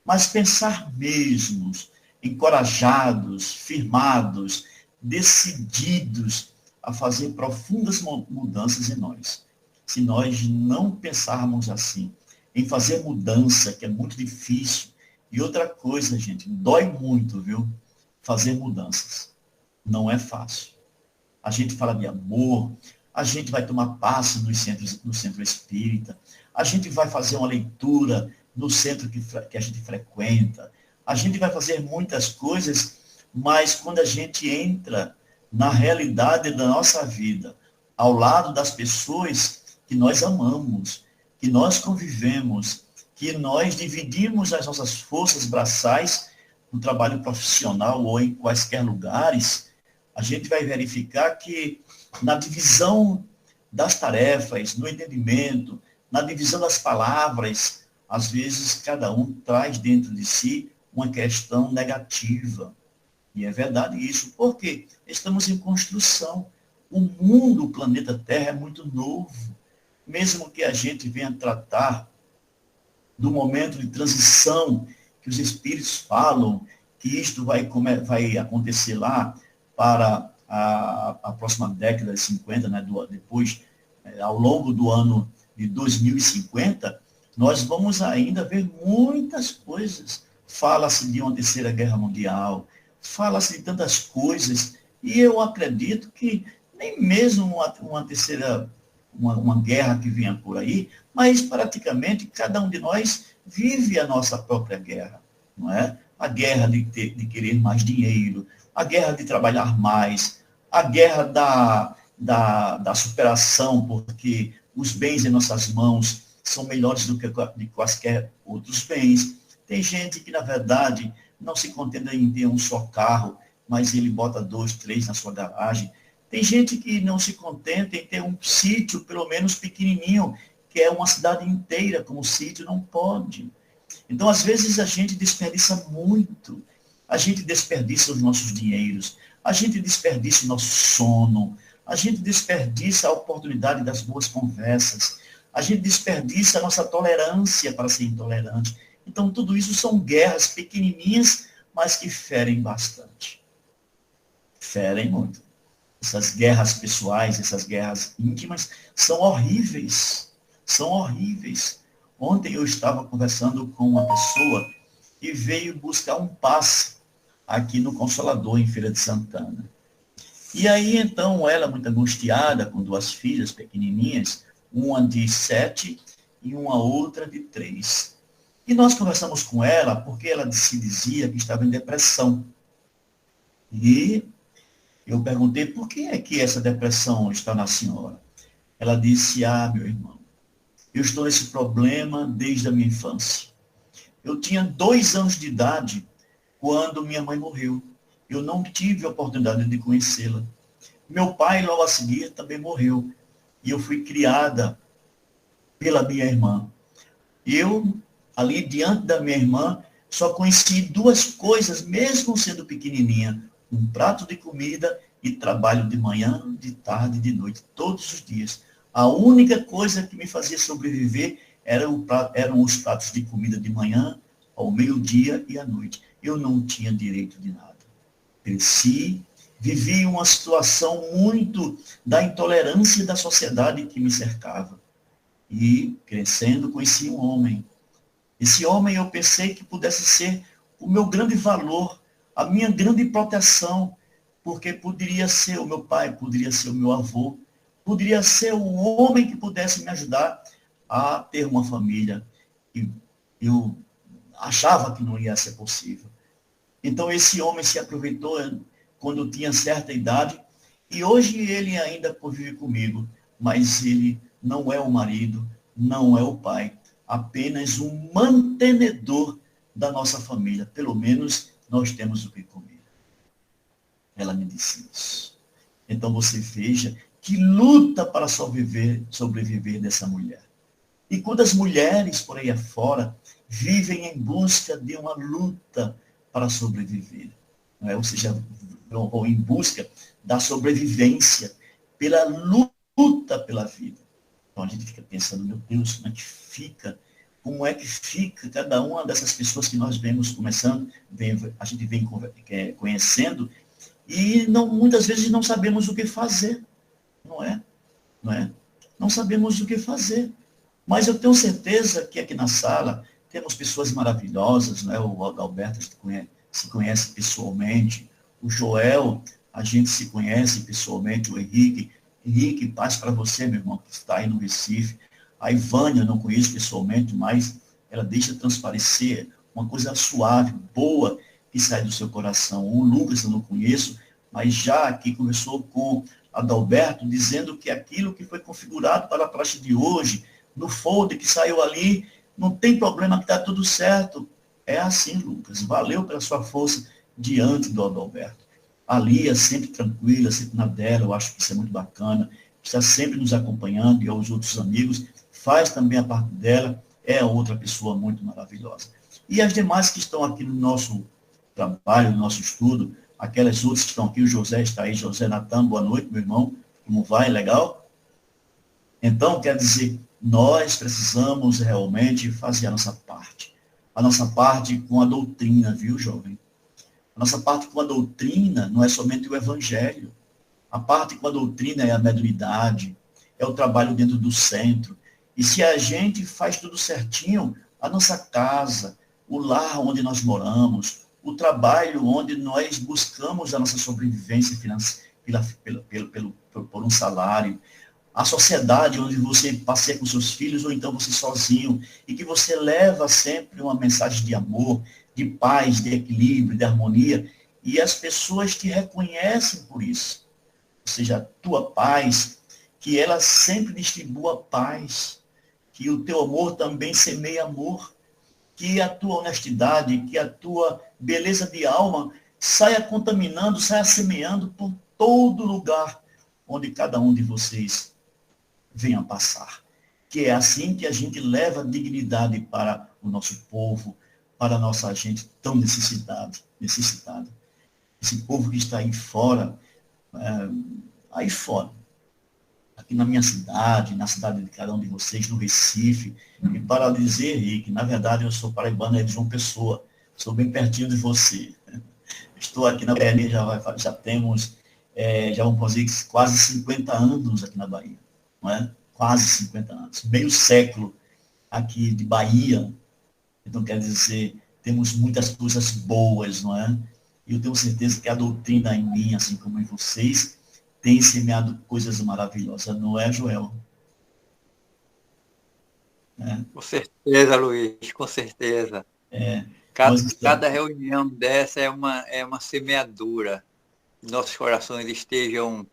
mas pensar mesmos, encorajados, firmados, decididos a fazer profundas mudanças em nós. Se nós não pensarmos assim, em fazer mudança, que é muito difícil, e outra coisa, gente, dói muito, viu? Fazer mudanças. Não é fácil. A gente fala de amor, a gente vai tomar passe no centro espírita, a gente vai fazer uma leitura no centro que a gente frequenta, a gente vai fazer muitas coisas, mas quando a gente entra na realidade da nossa vida, ao lado das pessoas que nós amamos, que nós convivemos, que nós dividimos as nossas forças braçais no trabalho profissional ou em quaisquer lugares, a gente vai verificar que na divisão das tarefas, no entendimento, na divisão das palavras, às vezes cada um traz dentro de si uma questão negativa. E é verdade isso, porque estamos em construção. O mundo, o planeta Terra é muito novo. Mesmo que a gente venha tratar do momento de transição que os espíritos falam, que isto vai acontecer lá para a próxima década de 50, né, depois, ao longo do ano de 2050, nós vamos ainda ver muitas coisas. Fala-se de uma terceira guerra mundial, fala-se de tantas coisas, e eu acredito que nem mesmo uma terceira, uma guerra que venha por aí, mas praticamente cada um de nós vive a nossa própria guerra, não é? A guerra de querer mais dinheiro, a guerra de trabalhar mais, a guerra da superação, porque os bens em nossas mãos são melhores do que de quaisquer outros bens. Tem gente que, na verdade, não se contenta em ter um só carro, mas ele bota 2, 3 na sua garagem. Tem gente que não se contenta em ter um sítio, pelo menos pequenininho, que é uma cidade inteira, como sítio, não pode. Então, às vezes, a gente desperdiça muito. A gente desperdiça os nossos dinheiros, a gente desperdiça o nosso sono, a gente desperdiça a oportunidade das boas conversas, a gente desperdiça a nossa tolerância para ser intolerante. Então, tudo isso são guerras pequenininhas, mas que ferem bastante. Ferem muito. Essas guerras pessoais, essas guerras íntimas, são horríveis. São horríveis. Ontem eu estava conversando com uma pessoa que veio buscar um passe aqui no Consolador, em Feira de Santana. E aí, então, ela, muito angustiada, com 2 filhas pequenininhas, uma de 7 e uma outra de 3. E nós conversamos com ela porque ela se dizia que estava em depressão. E eu perguntei, por que é que essa depressão está na senhora? Ela disse, meu irmão, eu estou nesse problema desde a minha infância. Eu tinha 2 anos de idade quando minha mãe morreu. Eu não tive a oportunidade de conhecê-la. Meu pai, logo a seguir, também morreu. E eu fui criada pela minha irmã. Eu, ali diante da minha irmã, só conheci 2 coisas, mesmo sendo pequenininha. Um prato de comida e trabalho de manhã, de tarde e de noite, todos os dias. A única coisa que me fazia sobreviver eram os pratos de comida de manhã, ao meio-dia e à noite. Eu não tinha direito de nada. Cresci, vivi uma situação muito da intolerância da sociedade que me cercava. E, crescendo, conheci um homem. Esse homem eu pensei que pudesse ser o meu grande valor, a minha grande proteção, porque poderia ser o meu pai, poderia ser o meu avô, poderia ser um homem que pudesse me ajudar a ter uma família. E eu achava que não ia ser possível. Então, esse homem se aproveitou quando eu tinha certa idade, e hoje ele ainda convive comigo, mas ele não é o marido, não é o pai, apenas um mantenedor da nossa família, pelo menos nós temos o que comer. Ela me disse isso. Então você veja que luta para sobreviver dessa mulher. E quando as mulheres por aí afora vivem em busca de uma luta para sobreviver, não é? Ou seja, ou em busca da sobrevivência, pela luta pela vida. Então a gente fica pensando, meu Deus, como é que fica cada uma dessas pessoas que nós vemos começando, a gente vem conhecendo, e muitas vezes não sabemos o que fazer, não é? Não é? Não sabemos o que fazer. Mas eu tenho certeza que aqui na sala temos pessoas maravilhosas, né? O Adalberto se conhece pessoalmente, o Joel, a gente se conhece pessoalmente, o Henrique. Henrique, paz para você, meu irmão, que está aí no Recife. A Ivânia, eu não conheço pessoalmente, mas ela deixa transparecer uma coisa suave, boa, que sai do seu coração. O Lucas eu não conheço, mas já aqui conversou com Adalberto, dizendo que aquilo que foi configurado para a praxe de hoje, no folder que saiu ali, não tem problema, que está tudo certo. É assim, Lucas. Valeu pela sua força diante do Adalberto. A Lia, sempre tranquila, sempre na dela, eu acho que isso é muito bacana, está sempre nos acompanhando, e aos outros amigos, faz também a parte dela, é outra pessoa muito maravilhosa. E as demais que estão aqui no nosso trabalho, no nosso estudo, aquelas outras que estão aqui, o José está aí, José Natan, boa noite, meu irmão, como vai, legal? Então, quer dizer, nós precisamos realmente fazer a nossa parte com a doutrina, viu, jovem? A nossa parte com a doutrina não é somente o evangelho, a parte com a doutrina é a mediunidade, é o trabalho dentro do centro, e se a gente faz tudo certinho, a nossa casa, o lar onde nós moramos, o trabalho onde nós buscamos a nossa sobrevivência financeira por um salário, a sociedade onde você passeia com seus filhos ou então você sozinho, e que você leva sempre uma mensagem de amor, de paz, de equilíbrio, de harmonia, e as pessoas te reconhecem por isso. Ou seja, a tua paz, que ela sempre distribua paz, que o teu amor também semeie amor, que a tua honestidade, que a tua beleza de alma saia contaminando, saia semeando por todo lugar onde cada um de vocês venha passar. Que é assim que a gente leva dignidade para o nosso povo, para a nossa gente tão necessitada. Esse povo que está aí fora, aqui na minha cidade, na cidade de cada um de vocês, no Recife, e para dizer, Henrique, na verdade eu sou paraibano de João Pessoa, sou bem pertinho de você. Estou aqui na Bahia, já temos, já vamos fazer quase 50 anos aqui na Bahia, não é? Quase 50 anos, meio século aqui de Bahia. Então, quer dizer, temos muitas coisas boas, não é? E eu tenho certeza que a doutrina em mim, assim como em vocês, tem semeado coisas maravilhosas, não é, Joel? Com certeza, Luiz, com certeza. Cada reunião dessa é uma semeadura. Nossos corações estejam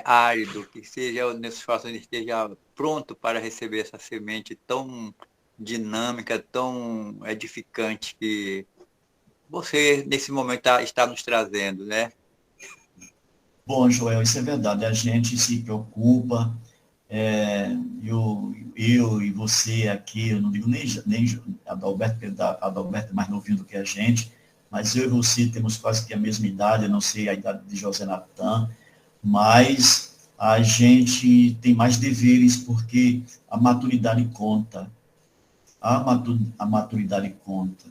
áridos, que nossos corações estejam prontos para receber essa semente tão dinâmica, tão edificante que você, nesse momento, está nos trazendo, né? Bom, Joel, isso é verdade. A gente se preocupa, eu e você aqui, eu não digo nem Adalberto, porque Adalberto é mais novinho do que a gente, mas eu e você temos quase que a mesma idade, eu não sei a idade de José Natan, mas a gente tem mais deveres, porque a maturidade conta. A maturidade conta.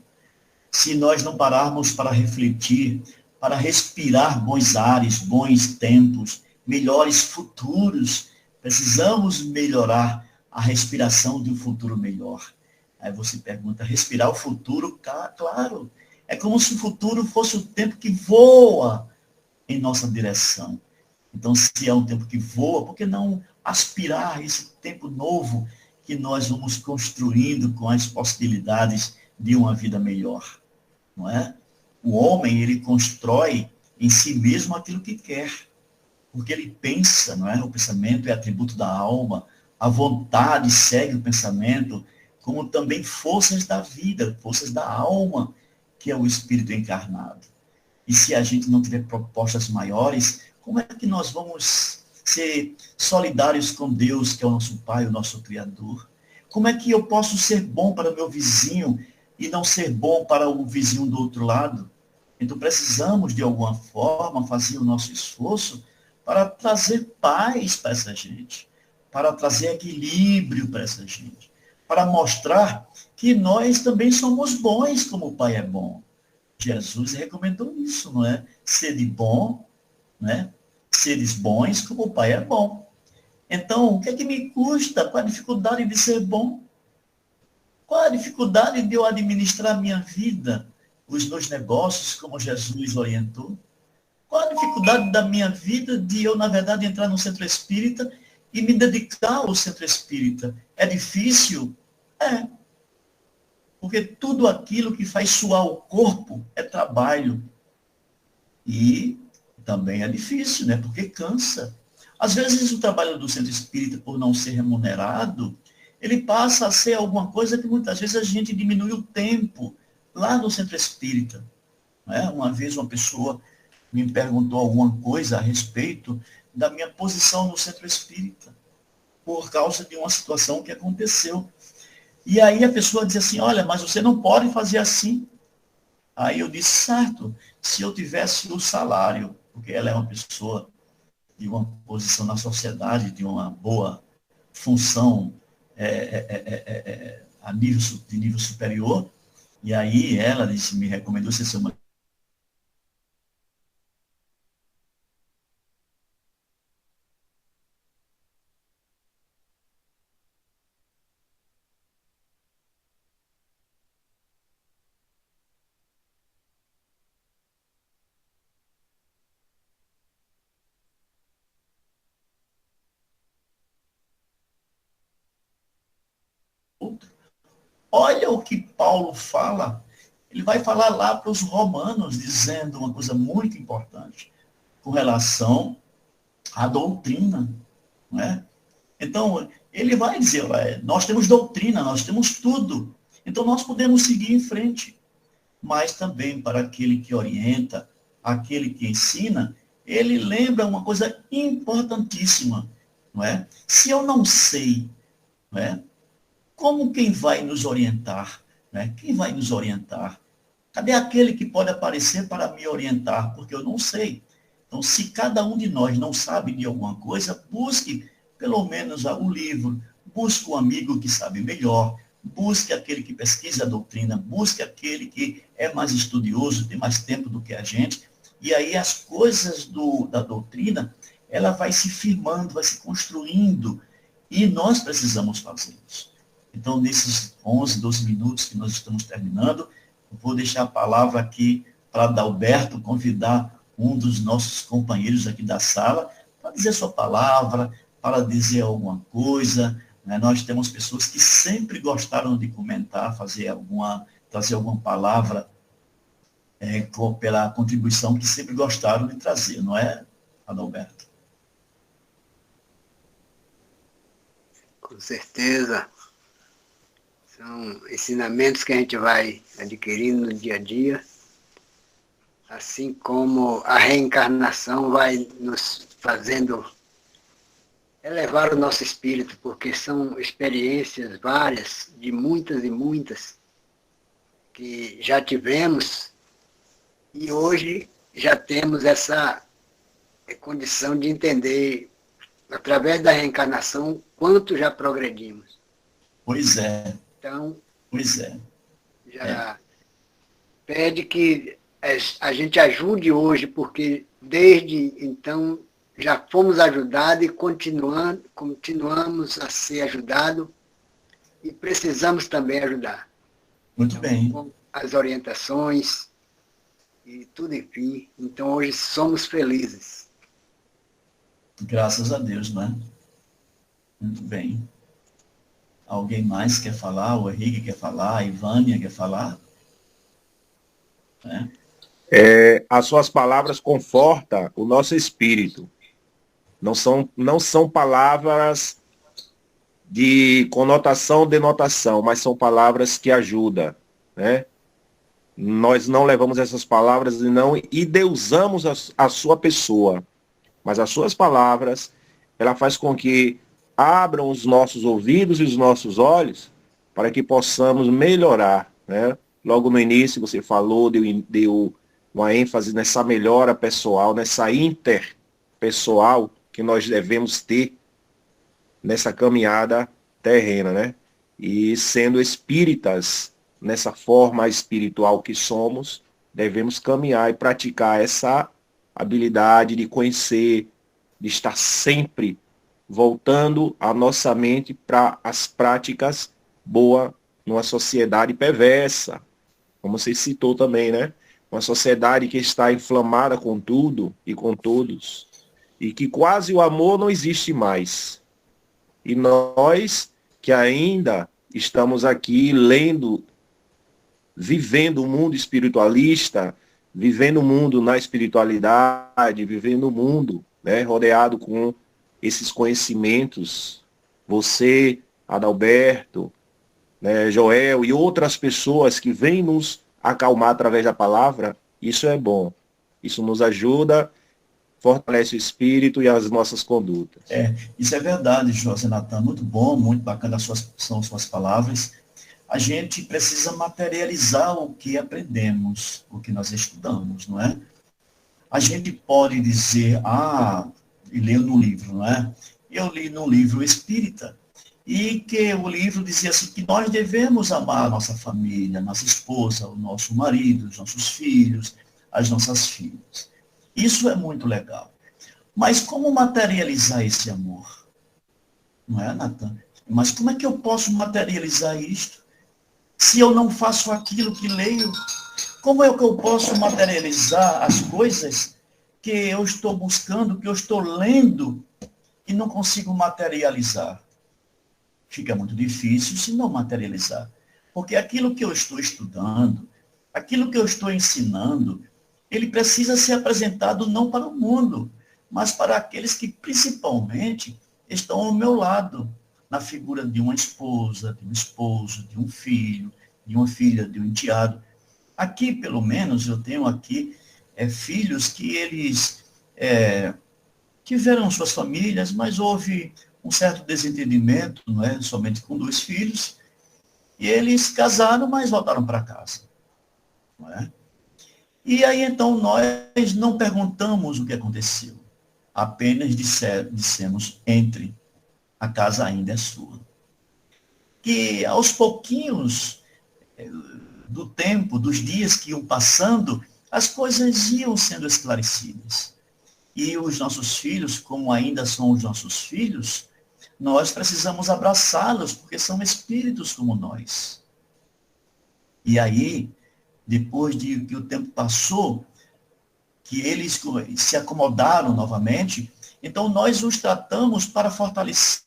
Se nós não pararmos para refletir, para respirar bons ares, bons tempos, melhores futuros, precisamos melhorar a respiração de um futuro melhor. Aí você pergunta, respirar o futuro? Claro. É como se o futuro fosse o tempo que voa em nossa direção. Então, se é um tempo que voa, por que não aspirar esse tempo novo que nós vamos construindo com as possibilidades de uma vida melhor? Não é? O homem, ele constrói em si mesmo aquilo que quer, porque ele pensa, não é? O pensamento é atributo da alma, a vontade segue o pensamento, como também forças da vida, forças da alma, que é o Espírito encarnado. E se a gente não tiver propostas maiores, como é que nós vamos ser solidários com Deus, que é o nosso Pai, o nosso Criador? Como é que eu posso ser bom para o meu vizinho e não ser bom para o vizinho do outro lado? Então precisamos, de alguma forma, fazer o nosso esforço para trazer paz para essa gente, para trazer equilíbrio para essa gente, para mostrar que nós também somos bons como o Pai é bom. Jesus recomendou isso, não é? Sede bom, né? Seres bons como o Pai é bom. Então, o que é que me custa? Qual a dificuldade de ser bom? Qual a dificuldade de eu administrar a minha vida, os meus negócios, como Jesus orientou? Qual a dificuldade da minha vida de eu, na verdade, entrar no centro espírita e me dedicar ao centro espírita? É difícil? É. Porque tudo aquilo que faz suar o corpo é trabalho. E também é difícil, né? Porque cansa. Às vezes o trabalho do centro espírita, por não ser remunerado, ele passa a ser alguma coisa que muitas vezes a gente diminui o tempo lá no centro espírita. Né? Uma vez uma pessoa me perguntou alguma coisa a respeito da minha posição no centro espírita, por causa de uma situação que aconteceu. E aí a pessoa diz assim, olha, mas você não pode fazer assim. Aí eu disse, certo, se eu tivesse o salário, porque ela é uma pessoa de uma posição na sociedade, de uma boa função de nível superior, e aí ela disse, me recomendou ser uma outra. Olha o que Paulo fala. Ele vai falar lá para os romanos, dizendo uma coisa muito importante com relação à doutrina. Não é? Então, ele vai dizer, nós temos doutrina, nós temos tudo. Então, nós podemos seguir em frente. Mas também para aquele que orienta, aquele que ensina, ele lembra uma coisa importantíssima. Não é? Se eu não sei, não é? Como quem vai nos orientar? Né? Quem vai nos orientar? Cadê aquele que pode aparecer para me orientar? Porque eu não sei. Então, se cada um de nós não sabe de alguma coisa, busque pelo menos o livro, busque um amigo que sabe melhor, busque aquele que pesquisa a doutrina, busque aquele que é mais estudioso, tem mais tempo do que a gente, e aí as coisas da doutrina, ela vai se firmando, vai se construindo, e nós precisamos fazer isso. Então, nesses 11, 12 minutos que nós estamos terminando, eu vou deixar a palavra aqui para Adalberto convidar um dos nossos companheiros aqui da sala para dizer sua palavra, para dizer alguma coisa. Né? Nós temos pessoas que sempre gostaram de comentar, trazer alguma palavra pela contribuição que sempre gostaram de trazer, não é, Adalberto? Com certeza. São ensinamentos que a gente vai adquirindo no dia a dia, assim como a reencarnação vai nos fazendo elevar o nosso espírito, porque são experiências várias, de muitas e muitas, que já tivemos, e hoje já temos essa condição de entender, através da reencarnação, quanto já progredimos. Pois é. Então, pois é. Já pede que a gente ajude hoje, porque desde então já fomos ajudados e continuamos a ser ajudados e precisamos também ajudar. Muito bem. Com as orientações e tudo, enfim. Então, hoje somos felizes. Graças a Deus, não é? Muito bem. Alguém mais quer falar? O Henrique quer falar? A Ivânia quer falar? As suas palavras confortam o nosso espírito. Não são palavras de conotação, denotação, mas são palavras que ajudam, né? nós não levamos essas palavras e não endeusamos a sua pessoa. Mas as suas palavras, ela faz com que abram os nossos ouvidos e os nossos olhos para que possamos melhorar, né? Logo no início você falou, deu uma ênfase nessa melhora pessoal, nessa interpessoal que nós devemos ter nessa caminhada terrena, né? E sendo espíritas, nessa forma espiritual que somos, devemos caminhar e praticar essa habilidade de conhecer, de estar sempre voltando a nossa mente para as práticas boas numa sociedade perversa, como você citou também, né? Uma sociedade que está inflamada com tudo e com todos, e que quase o amor não existe mais. E nós que ainda estamos aqui lendo, vivendo o mundo espiritualista, vivendo o mundo na espiritualidade, vivendo o mundo, né, rodeado com esses conhecimentos, você, Adalberto, né, Joel e outras pessoas que vêm nos acalmar através da palavra, isso é bom. Isso nos ajuda, fortalece o espírito e as nossas condutas. Isso é verdade, José Natan, muito bom, muito bacana são suas palavras. A gente precisa materializar o que aprendemos, o que nós estudamos, não é? A gente pode dizer, e ler no livro, não é? Eu li no livro espírita, e que o livro dizia assim, que nós devemos amar a nossa família, a nossa esposa, o nosso marido, os nossos filhos, as nossas filhas. Isso é muito legal. Mas como materializar esse amor? Não é, Natan? Mas como é que eu posso materializar isto? Se eu não faço aquilo que leio, como é que eu posso materializar as coisas que eu estou buscando, que eu estou lendo e não consigo materializar? Fica muito difícil se não materializar. Porque aquilo que eu estou estudando, aquilo que eu estou ensinando, ele precisa ser apresentado não para o mundo, mas para aqueles que principalmente estão ao meu lado, na figura de uma esposa, de um esposo, de um filho, de uma filha, de um enteado. Aqui, pelo menos, eu tenho aqui filhos que eles tiveram suas famílias, mas houve um certo desentendimento, não é? Somente com 2 filhos, e eles casaram, mas voltaram para casa. Não é? E aí, então, nós não perguntamos o que aconteceu, apenas dissemos, entre, a casa ainda é sua. Que aos pouquinhos do tempo, dos dias que iam passando, as coisas iam sendo esclarecidas. E os nossos filhos, como ainda são os nossos filhos, nós precisamos abraçá-los, porque são espíritos como nós. E aí, depois de que o tempo passou, que eles se acomodaram novamente, então nós os tratamos para fortalecer.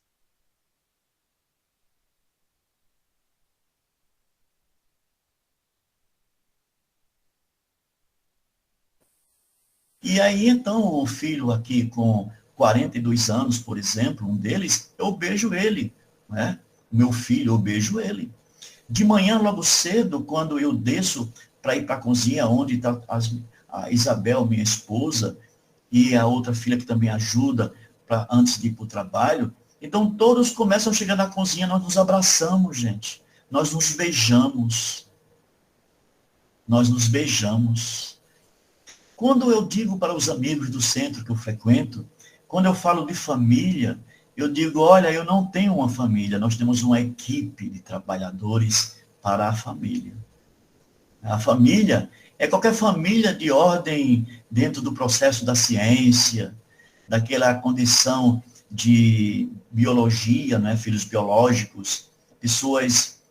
E aí, então, o filho aqui com 42 anos, por exemplo, um deles, eu beijo ele, né? Meu filho, eu beijo ele. De manhã, logo cedo, quando eu desço para ir para a cozinha, onde está a Isabel, minha esposa, e a outra filha que também ajuda antes de ir para o trabalho, então todos começam a chegar na cozinha, nós nos abraçamos, gente. Nós nos beijamos. Nós nos beijamos. Quando eu digo para os amigos do centro que eu frequento, quando eu falo de família, eu digo, olha, eu não tenho uma família, nós temos uma equipe de trabalhadores para a família. A família é qualquer família de ordem dentro do processo da ciência, daquela condição de biologia, né, filhos biológicos, pessoas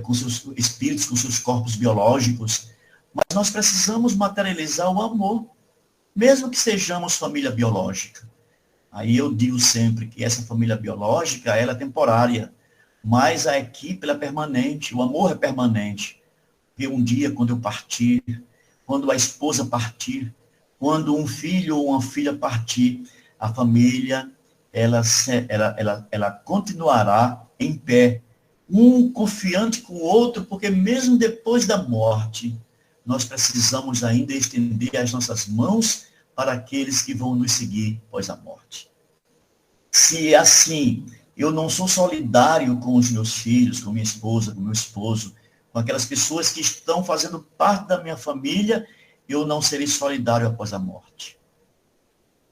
com seus espíritos, com seus corpos biológicos, mas nós precisamos materializar o amor, mesmo que sejamos família biológica. Aí eu digo sempre que essa família biológica, ela é temporária, mas a equipe ela é permanente, o amor é permanente. E um dia, quando eu partir, quando a esposa partir, quando um filho ou uma filha partir, a família, ela continuará em pé, um confiante com o outro, porque mesmo depois da morte, nós precisamos ainda estender as nossas mãos para aqueles que vão nos seguir após a morte. Se assim, eu não sou solidário com os meus filhos, com minha esposa, com meu esposo, com aquelas pessoas que estão fazendo parte da minha família, eu não serei solidário após a morte.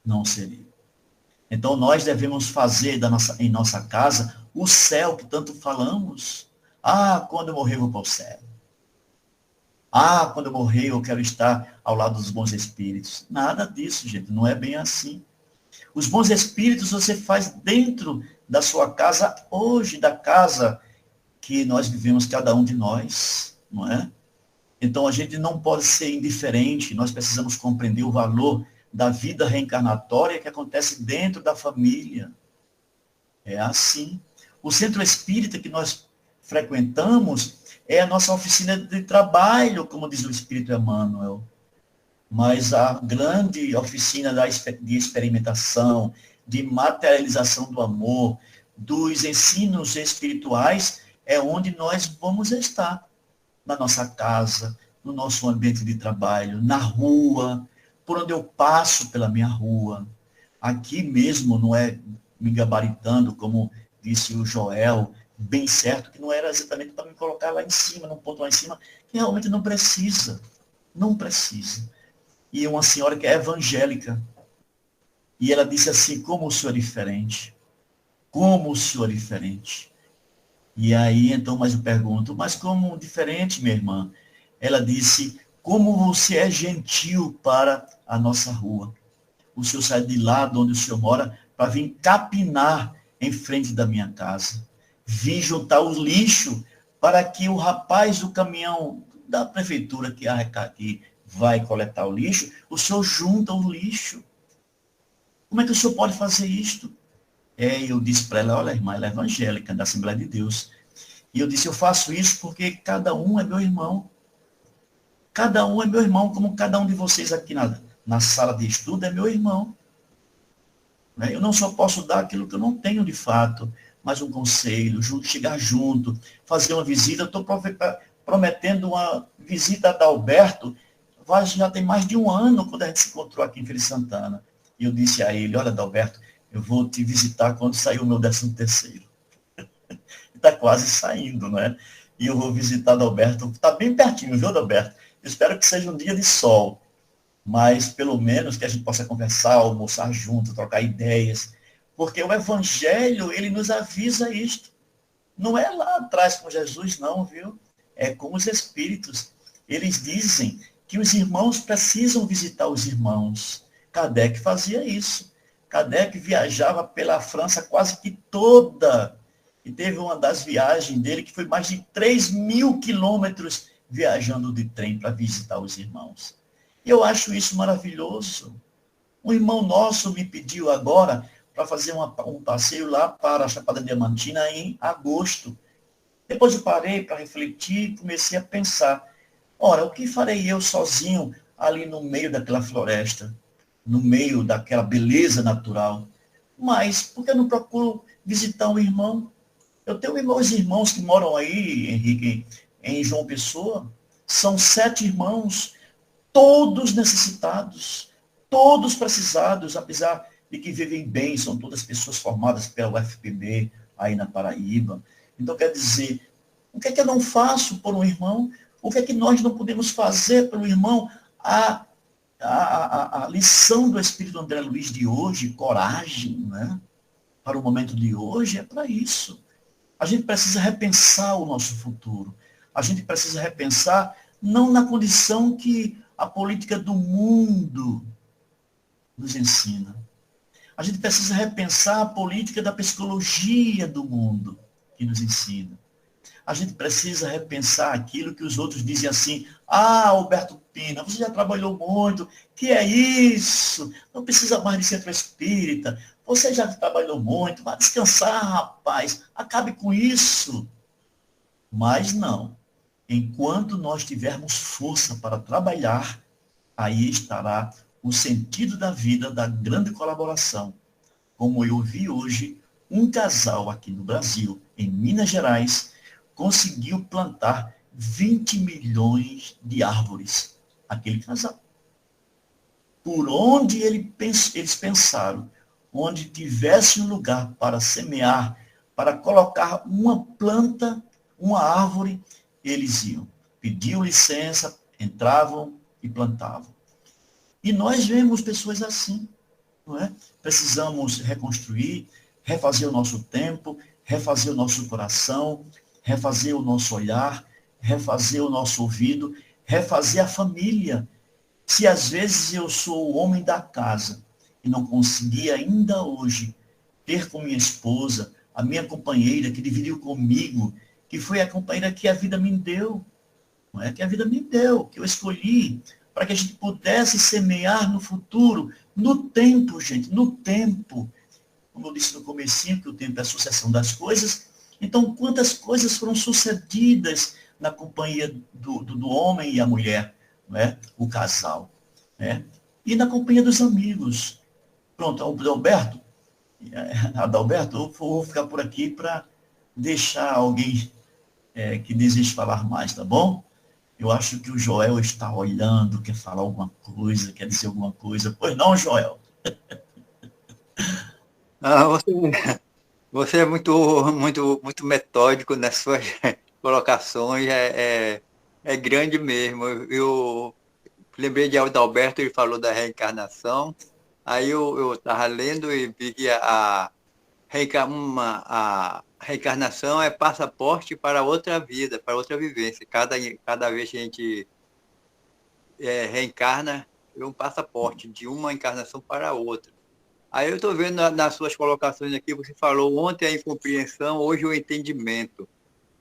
Não serei. Então, nós devemos fazer em nossa casa o céu que tanto falamos. Ah, quando eu morrer, eu vou para o céu. Ah, quando eu morrer, eu quero estar ao lado dos bons espíritos. Nada disso, gente. Não é bem assim. Os bons espíritos você faz dentro da sua casa hoje, da casa que nós vivemos, cada um de nós, não é? Então, a gente não pode ser indiferente, nós precisamos compreender o valor da vida reencarnatória que acontece dentro da família. É assim. O centro espírita que nós frequentamos é a nossa oficina de trabalho, como diz o Espírito Emmanuel. Mas a grande oficina de experimentação, de materialização do amor, dos ensinos espirituais, é onde nós vamos estar. Na nossa casa, no nosso ambiente de trabalho, na rua, por onde eu passo pela minha rua. Aqui mesmo, não é me gabaritando, como disse o Joel, bem certo, que não era exatamente para me colocar lá em cima, num ponto lá em cima, que realmente não precisa. Não precisa. E uma senhora que é evangélica, e ela disse assim, como o senhor é diferente? Como o senhor é diferente? E aí, então, mas eu pergunto, mas como diferente, minha irmã? Ela disse, como você é gentil para a nossa rua. O senhor sai de lá de onde o senhor mora para vir capinar em frente da minha casa. Vim juntar o lixo para que o rapaz do caminhão da prefeitura que vai coletar o lixo, o senhor junta o lixo. Como é que o senhor pode fazer isto? Eu disse para ela, olha, irmã, ela é evangélica, da Assembleia de Deus. E eu disse, eu faço isso porque cada um é meu irmão. Cada um é meu irmão, como cada um de vocês aqui na sala de estudo é meu irmão. Eu não só posso dar aquilo que eu não tenho de fato, mas um conselho, chegar junto, fazer uma visita. Eu estou prometendo uma visita a Adalberto, já tem mais de um ano quando a gente se encontrou aqui em Feira de Santana. E eu disse a ele, olha, Adalberto, eu vou te visitar quando sair o meu 13º. Está quase saindo, né? E eu vou visitar Adalberto. Está bem pertinho, viu, Adalberto? Eu espero que seja um dia de sol. Mas, pelo menos, que a gente possa conversar, almoçar junto, trocar ideias. Porque o Evangelho, ele nos avisa isto. Não é lá atrás com Jesus, não, viu? É com os Espíritos. Eles dizem que os irmãos precisam visitar os irmãos. Kardec fazia isso. Kardec viajava pela França quase que toda. E teve uma das viagens dele que foi mais de 3.000 quilômetros viajando de trem para visitar os irmãos. E eu acho isso maravilhoso. Um irmão nosso me pediu agora para fazer um passeio lá para a Chapada Diamantina em agosto. Depois eu parei para refletir e comecei a pensar, ora, o que farei eu sozinho ali no meio daquela floresta? No meio daquela beleza natural. Mas, por que eu não procuro visitar um irmão? Eu tenho meus irmãos que moram aí, Henrique, em João Pessoa. São 7 irmãos, todos necessitados, todos precisados, apesar de que vivem bem, são todas pessoas formadas pela UFPB, aí na Paraíba. Então, quer dizer, o que é que eu não faço por um irmão? O que é que nós não podemos fazer pelo irmão? A lição do Espírito André Luiz de hoje, coragem, né? Para o momento de hoje, é para isso. A gente precisa repensar o nosso futuro. A gente precisa repensar, não na condição que a política do mundo nos ensina. A gente precisa repensar a política da psicologia do mundo que nos ensina. A gente precisa repensar aquilo que os outros dizem assim, Alberto Pina, você já trabalhou muito, que é isso? Não precisa mais de centro espírita, você já trabalhou muito, vai descansar, rapaz, acabe com isso. Mas não, enquanto nós tivermos força para trabalhar, aí estará o sentido da vida, da grande colaboração. Como eu vi hoje, um casal aqui no Brasil, em Minas Gerais, conseguiu plantar 20 milhões de árvores, aquele casal. Por onde eles pensaram, onde tivesse um lugar para semear, para colocar uma planta, uma árvore, eles iam. Pediam licença, entravam e plantavam. E nós vemos pessoas assim, não é? Precisamos reconstruir, refazer o nosso tempo, refazer o nosso coração, refazer o nosso olhar, refazer o nosso ouvido, refazer a família. Se às vezes eu sou o homem da casa e não consegui ainda hoje ter com minha esposa, a minha companheira que dividiu comigo, que foi a companheira que a vida me deu, não é? Que a vida me deu, que eu escolhi, para que a gente pudesse semear no futuro, no tempo, gente, no tempo. Como eu disse no comecinho, que o tempo é a sucessão das coisas. Então, quantas coisas foram sucedidas na companhia do homem e a mulher, não é? O casal, né? E na companhia dos amigos. Pronto, Adalberto, eu vou ficar por aqui para deixar alguém que deseje falar mais, tá bom? Eu acho que o Joel está olhando, quer falar alguma coisa, quer dizer alguma coisa. Pois não, Joel? Você é muito metódico nas suas colocações, é grande mesmo. Eu lembrei de Adalberto, ele falou da reencarnação, aí eu estava lendo e vi que a reencarnação é passaporte para outra vida, para outra vivência. Cada vez que a gente reencarna, é um passaporte de uma encarnação para outra. Aí eu estou vendo nas suas colocações aqui, você falou ontem a incompreensão, hoje o entendimento.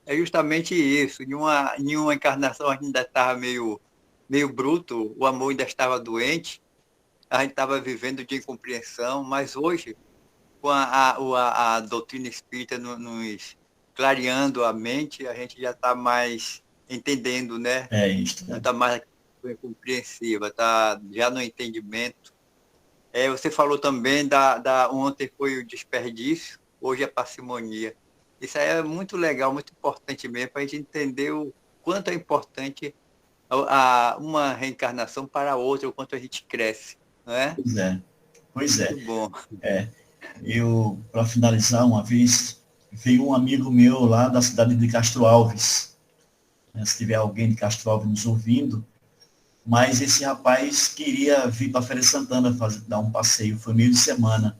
É justamente isso. Em uma encarnação a gente ainda estava meio bruto, o amor ainda estava doente, a gente estava vivendo de incompreensão, mas hoje, com a doutrina espírita nos clareando a mente, a gente já está mais entendendo, né? É isso. Não está mais compreensiva, está já no entendimento. Você falou também ontem foi o desperdício, hoje é parcimonia. Isso aí é muito legal, muito importante mesmo, para a gente entender o quanto é importante uma reencarnação para a outra, o quanto a gente cresce, não é? Pois é. Muito bom. Eu, para finalizar, uma vez, veio um amigo meu lá da cidade de Castro Alves. Se tiver alguém de Castro Alves nos ouvindo, mas esse rapaz queria vir para Feira de Santana dar um passeio, foi meio de semana.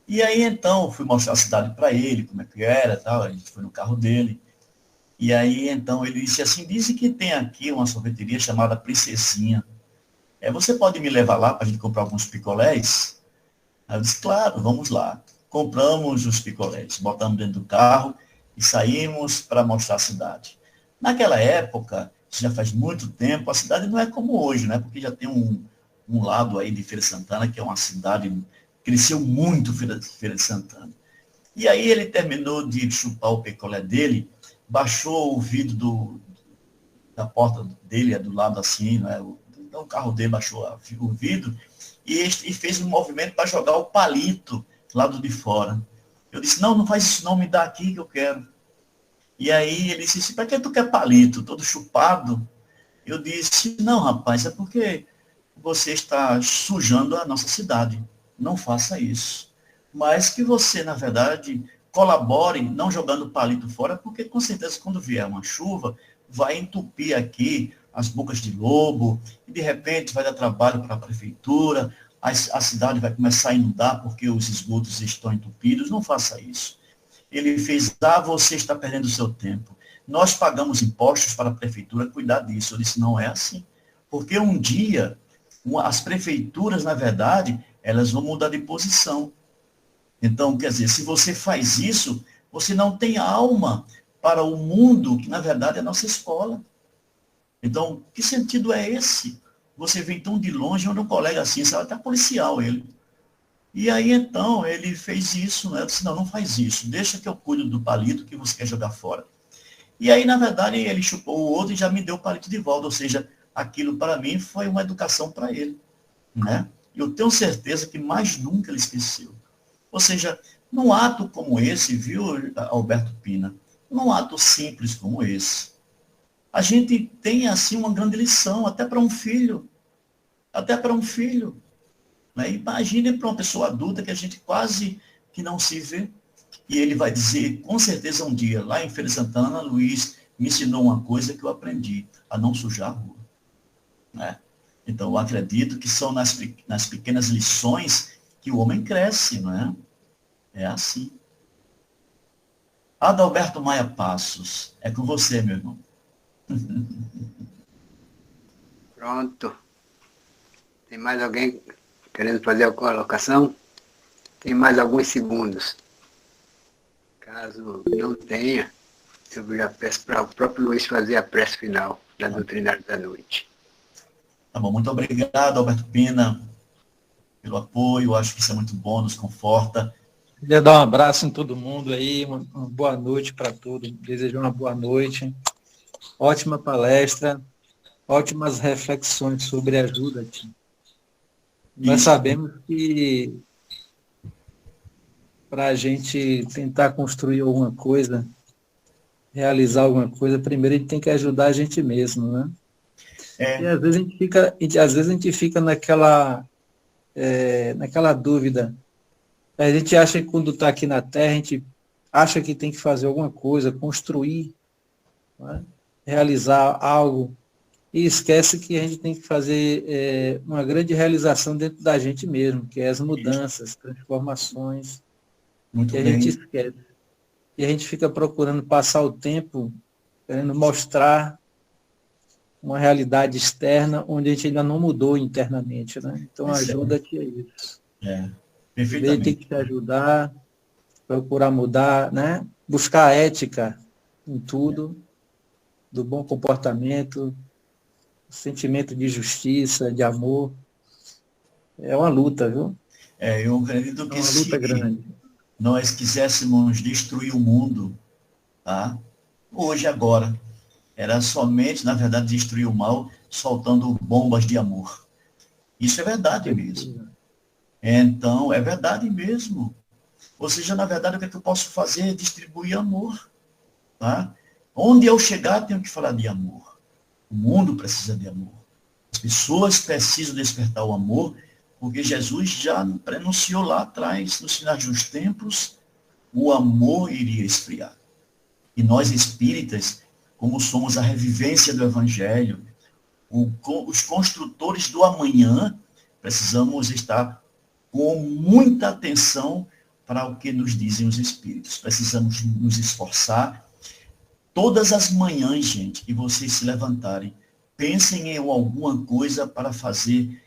E aí, então, fui mostrar a cidade para ele, como é que era, tal, a gente foi no carro dele. E aí, então, ele disse assim, dizem que tem aqui uma sorveteria chamada Princesinha. Você pode me levar lá para a gente comprar alguns picolés? Aí eu disse, claro, vamos lá. Compramos os picolés, botamos dentro do carro e saímos para mostrar a cidade. Naquela época, isso já faz muito tempo, a cidade não é como hoje, né? Porque já tem um lado aí de Feira de Santana, que é uma cidade, cresceu muito Feira de Santana. E aí ele terminou de chupar o picolé dele, baixou o vidro da porta dele, do lado assim, né? Então o carro dele baixou o vidro e fez um movimento para jogar o palito do lado de fora. Eu disse, não faz isso não, me dá aqui que eu quero. E aí ele disse, para que tu quer palito, todo chupado? Eu disse, não, rapaz, é porque você está sujando a nossa cidade. Não faça isso. Mas que você, na verdade, colabore, não jogando palito fora, porque com certeza quando vier uma chuva, vai entupir aqui as bocas de lobo, e de repente vai dar trabalho para a prefeitura, a cidade vai começar a inundar porque os esgotos estão entupidos. Não faça isso. Ele fez, você está perdendo o seu tempo. Nós pagamos impostos para a prefeitura cuidar disso. Eu disse, não é assim. Porque um dia, as prefeituras, na verdade, elas vão mudar de posição. Então, quer dizer, se você faz isso, você não tem alma para o mundo, que na verdade é a nossa escola. Então, que sentido é esse? Você vem tão de longe, onde um colega assim, sabe, até policial ele. E aí, então, ele fez isso, né? Eu disse, não faz isso, deixa que eu cuido do palito que você quer jogar fora. E aí, na verdade, ele chupou o outro e já me deu o palito de volta, ou seja, aquilo para mim foi uma educação para ele, né? Eu tenho certeza que mais nunca ele esqueceu. Ou seja, num ato como esse, viu, Alberto Pina, num ato simples como esse, a gente tem, assim, uma grande lição, até para um filho. Até para um filho. Né? Imagine para uma pessoa adulta que a gente quase que não se vê. E ele vai dizer, com certeza, um dia, lá em Feira de Santana, Luiz me ensinou uma coisa que eu aprendi, a não sujar a rua. Né? Então, eu acredito que são nas pequenas lições que o homem cresce, não é? É assim. Adalberto Maia Passos, é com você, meu irmão. Pronto. Tem mais alguém querendo fazer a colocação? Tem mais alguns segundos. Caso não tenha, eu já peço para o próprio Luiz fazer a prece final da doutrinária da noite. Tá bom, muito obrigado, Alberto Pina, pelo apoio. Acho que isso é muito bom, nos conforta. Queria dar um abraço em todo mundo aí, uma boa noite para todos. Desejo uma boa noite. Ótima palestra, ótimas reflexões sobre ajuda-te. Nós sabemos que para a gente tentar construir alguma coisa, realizar alguma coisa, primeiro a gente tem que ajudar a gente mesmo, né? E às vezes a gente fica naquela dúvida. A gente acha que quando está aqui na Terra, a gente acha que tem que fazer alguma coisa, construir, né? Realizar algo, e esquece que a gente tem que fazer uma grande realização dentro da gente mesmo, que é as mudanças, transformações, muito que a bem. gente esquece. E a gente fica procurando passar o tempo, querendo mostrar uma realidade externa onde a gente ainda não mudou internamente, né? Então ajuda-te a isso. Perfeitamente. Tem que te ajudar, procurar mudar, né? Buscar a ética em tudo, do bom comportamento, sentimento de justiça, de amor. É uma luta, viu? Eu acredito que é uma luta grande. Nós quiséssemos destruir o mundo, tá? Hoje, agora, era somente, na verdade, destruir o mal, soltando bombas de amor. Isso é verdade mesmo. Então, é verdade mesmo. Ou seja, na verdade, o que é que eu posso fazer é distribuir amor. Tá? Onde eu chegar, tenho que falar de amor. O mundo precisa de amor. As pessoas precisam despertar o amor, porque Jesus já prenunciou lá atrás, nos finais dos tempos, o amor iria esfriar. E nós espíritas, como somos a revivência do Evangelho, os construtores do amanhã, precisamos estar com muita atenção para o que nos dizem os espíritos. Precisamos nos esforçar. Todas as manhãs, gente, que vocês se levantarem, pensem em alguma coisa para fazer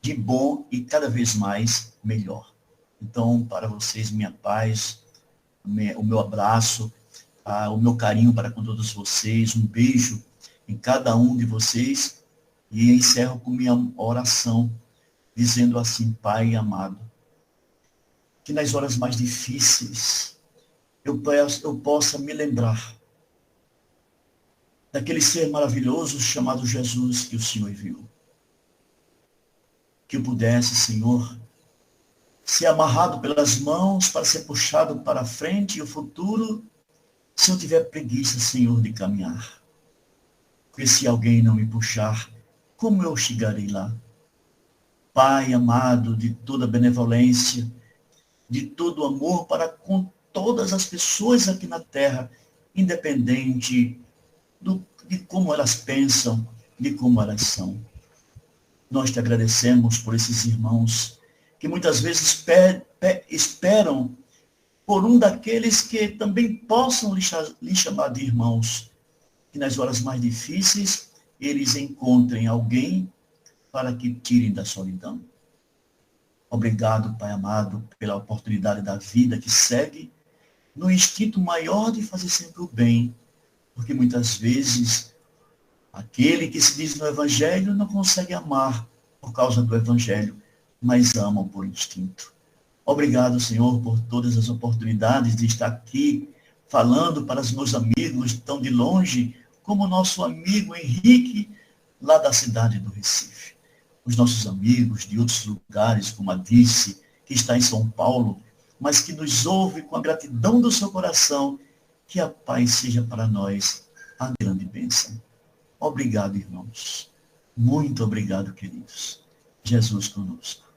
de bom e cada vez mais melhor. Então, para vocês, minha paz, o meu abraço, o meu carinho para com todos vocês, um beijo em cada um de vocês, e encerro com minha oração, dizendo assim: Pai amado, que nas horas mais difíceis eu possa me lembrar daquele ser maravilhoso chamado Jesus que o Senhor enviou. Que eu pudesse, Senhor, ser amarrado pelas mãos para ser puxado para a frente e o futuro, se eu tiver preguiça, Senhor, de caminhar. Porque se alguém não me puxar, como eu chegarei lá? Pai amado, de toda benevolência, de todo amor para com todas as pessoas aqui na terra, independente de como elas pensam, de como elas são. Nós te agradecemos por esses irmãos que muitas vezes esperam por um daqueles que também possam lhe chamar de irmãos, que nas horas mais difíceis eles encontrem alguém para que tirem da solidão. Obrigado, Pai amado, pela oportunidade da vida que segue no instinto maior de fazer sempre o bem, porque muitas vezes aquele que se diz no Evangelho não consegue amar por causa do Evangelho, mas amam por instinto. Obrigado, Senhor, por todas as oportunidades de estar aqui falando para os meus amigos tão de longe, como o nosso amigo Henrique, lá da cidade do Recife. Os nossos amigos de outros lugares, como a Dice, que está em São Paulo, mas que nos ouve com a gratidão do seu coração, que a paz seja para nós a grande bênção. Obrigado, irmãos. Muito obrigado, queridos. Jesus conosco.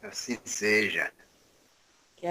Assim seja.